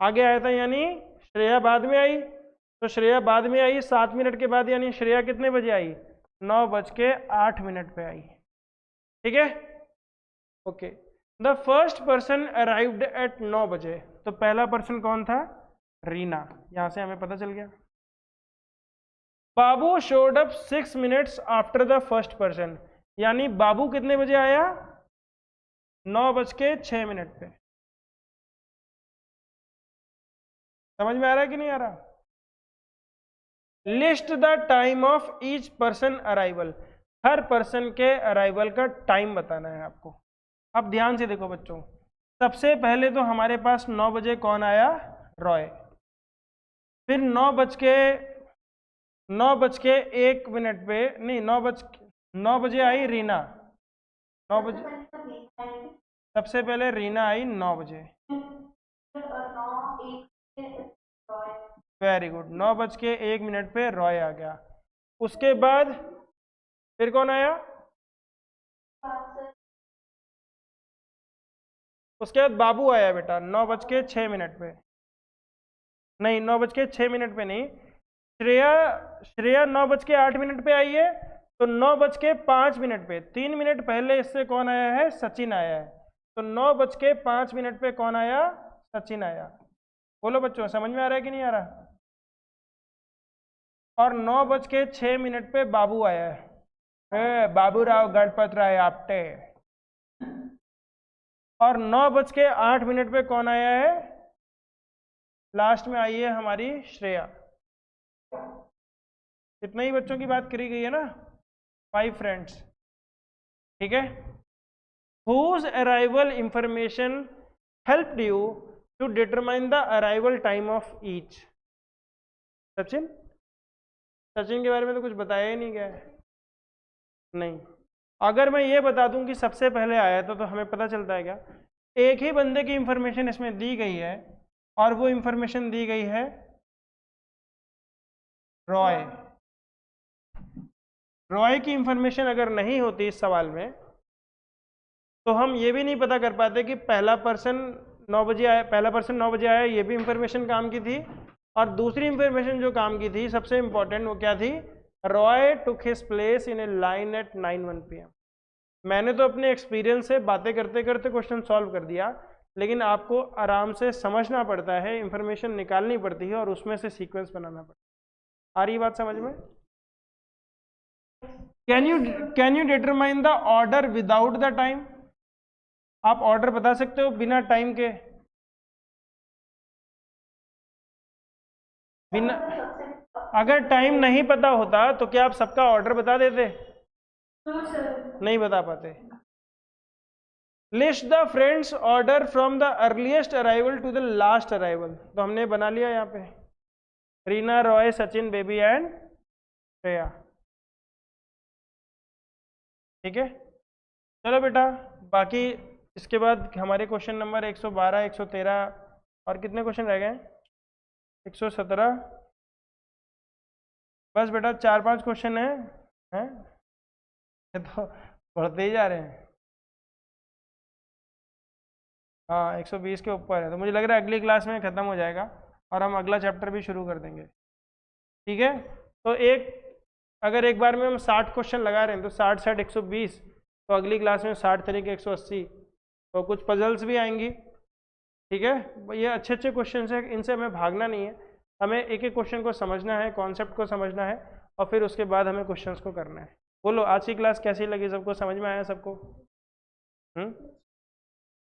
आगे आया था, यानी श्रेया बाद में आई। तो श्रेया बाद में आई 7 मिनट के बाद, यानी श्रेया कितने बजे आई? 9:08 पे आई। ठीक है, okay. The first person arrived at 9 बजे, तो पहला पर्सन कौन था? रीना, यहां से हमें पता चल गया। बाबू showed up 6 minutes after the first person, यानी बाबू कितने बजे आया? 9:06 पे। समझ में आ रहा है कि नहीं आ रहा? List the time of each person arrival, her person के अराइवल का टाइम बताना है आपको। अब ध्यान से देखो बच्चों, सबसे पहले तो हमारे पास 9 बजे कौन आया? रॉय। फिर 9:01 पे, नहीं 9 बजे आई रीना, 9 बजे सबसे पहले रीना आई 9 बजे। वेरी गुड, 9:01 पे रॉय आ गया। उसके बाद फिर कौन आया? उसके बाद बाबू आया बेटा 9:06 पे, नहीं 9:06 पे नहीं, श्रेया 9:08 पे आई है। तो 9:05 पे, 3 मिनट पहले इससे कौन आया है? सचिन आया है। तो 9:05 पे कौन आया? सचिन आया। बोलो बच्चों, समझ में आ रहा है कि नहीं आ रहा? और 9:06 पे बाबू आया है, बाबू राव गणपत राय आपटे। और 9:08 पे कौन आया है? लास्ट में आई है हमारी श्रेया। इतना ही बच्चों की बात करी गई है ना, 5 फ्रेंड्स। ठीक है, whose arrival information helped you to determine the arrival time of each? Sachin, Sachin के बारे में तो कुछ बताया ही नहीं गया है। नहीं, अगर मैं ये बता दूं कि सबसे पहले आया था तो हमें पता चलता है क्या? एक ही बंदे की इंफॉर्मेशन इसमें दी गई है, और वो इंफॉर्मेशन दी गई है रॉय। रॉय की इंफॉर्मेशन अगर नहीं होती इस सवाल में, तो हम ये भी नहीं पता कर पाते कि पहला पर्सन 9 बजे आया, पहला पर्सन 9 बजे आया, ये भी इंफॉर्मेशन काम की थी। और दूसरी इंफॉर्मेशन जो काम की थी सबसे इंपॉर्टेंट, वो क्या थी? Roy took his place in A line at 9:01 PM। मैंने तो अपने एक्सपीरियंस से बातें करते करते क्वेश्चन सॉल्व कर दिया, लेकिन आपको आराम से समझना पड़ता है, इंफॉर्मेशन निकालनी पड़ती है और उसमें से सीक्वेंस बनाना पड़ता है। आ रही बात समझ में? Can you determine the order without the time? आप ऑर्डर बता सकते हो बिना टाइम के? बिना, अगर टाइम नहीं पता होता तो क्या आप सबका ऑर्डर बता देते? नहीं बता पाते। List the friends order from the earliest arrival to the last arrival, तो हमने बना लिया यहाँ पे, रीना, रॉय, सचिन, बेबी एंड श्रेया। ठीक है, चलो बेटा, बाकी इसके बाद हमारे क्वेश्चन नंबर 112, 113 और कितने क्वेश्चन रह गए? 117। बस बेटा 4-5 क्वेश्चन हैं? ये तो बढ़ते ही जा रहे हैं। हाँ, 120 के ऊपर है, तो मुझे लग रहा है अगली क्लास में ख़त्म हो जाएगा और हम अगला चैप्टर भी शुरू कर देंगे। ठीक है, तो अगर एक बार में हम 60 क्वेश्चन लगा रहे हैं तो 60 120, तो अगली क्लास में 60 तरीके 180, तो कुछ पजल्स भी आएंगी। ठीक है, ये अच्छे अच्छे क्वेश्चन है, इनसे हमें भागना नहीं है, हमें एक एक क्वेश्चन को समझना है, कॉन्सेप्ट को समझना है, और फिर उसके बाद हमें क्वेश्चंस को करना है। बोलो, आज की क्लास कैसी लगी सबको? समझ में आया सबको?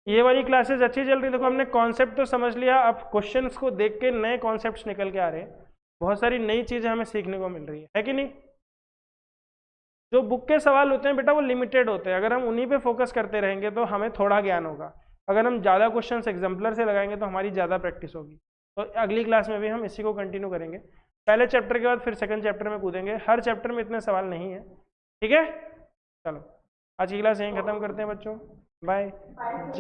ये वाली क्लासेस अच्छी चल रही। देखो, हमने कॉन्सेप्ट तो समझ लिया, अब क्वेश्चंस को देख के नए कॉन्सेप्ट्स निकल के आ रहे हैं, बहुत सारी नई चीज़ें हमें सीखने को मिल रही है कि नहीं? जो बुक के सवाल होते हैं बेटा वो लिमिटेड होते हैं, अगर हम उन्हीं पे फोकस करते रहेंगे तो हमें थोड़ा ज्ञान होगा। अगर हम ज़्यादा क्वेश्चंस एग्जाम्पलर से लगाएंगे तो हमारी ज़्यादा प्रैक्टिस होगी। तो अगली क्लास में भी हम इसी को कंटिन्यू करेंगे। पहले चैप्टर के बाद फिर सेकंड चैप्टर में कूदेंगे, हर चैप्टर में इतने सवाल नहीं है। ठीक है, चलो आज की क्लास यहीं ख़त्म करते हैं बच्चों। बाय। जय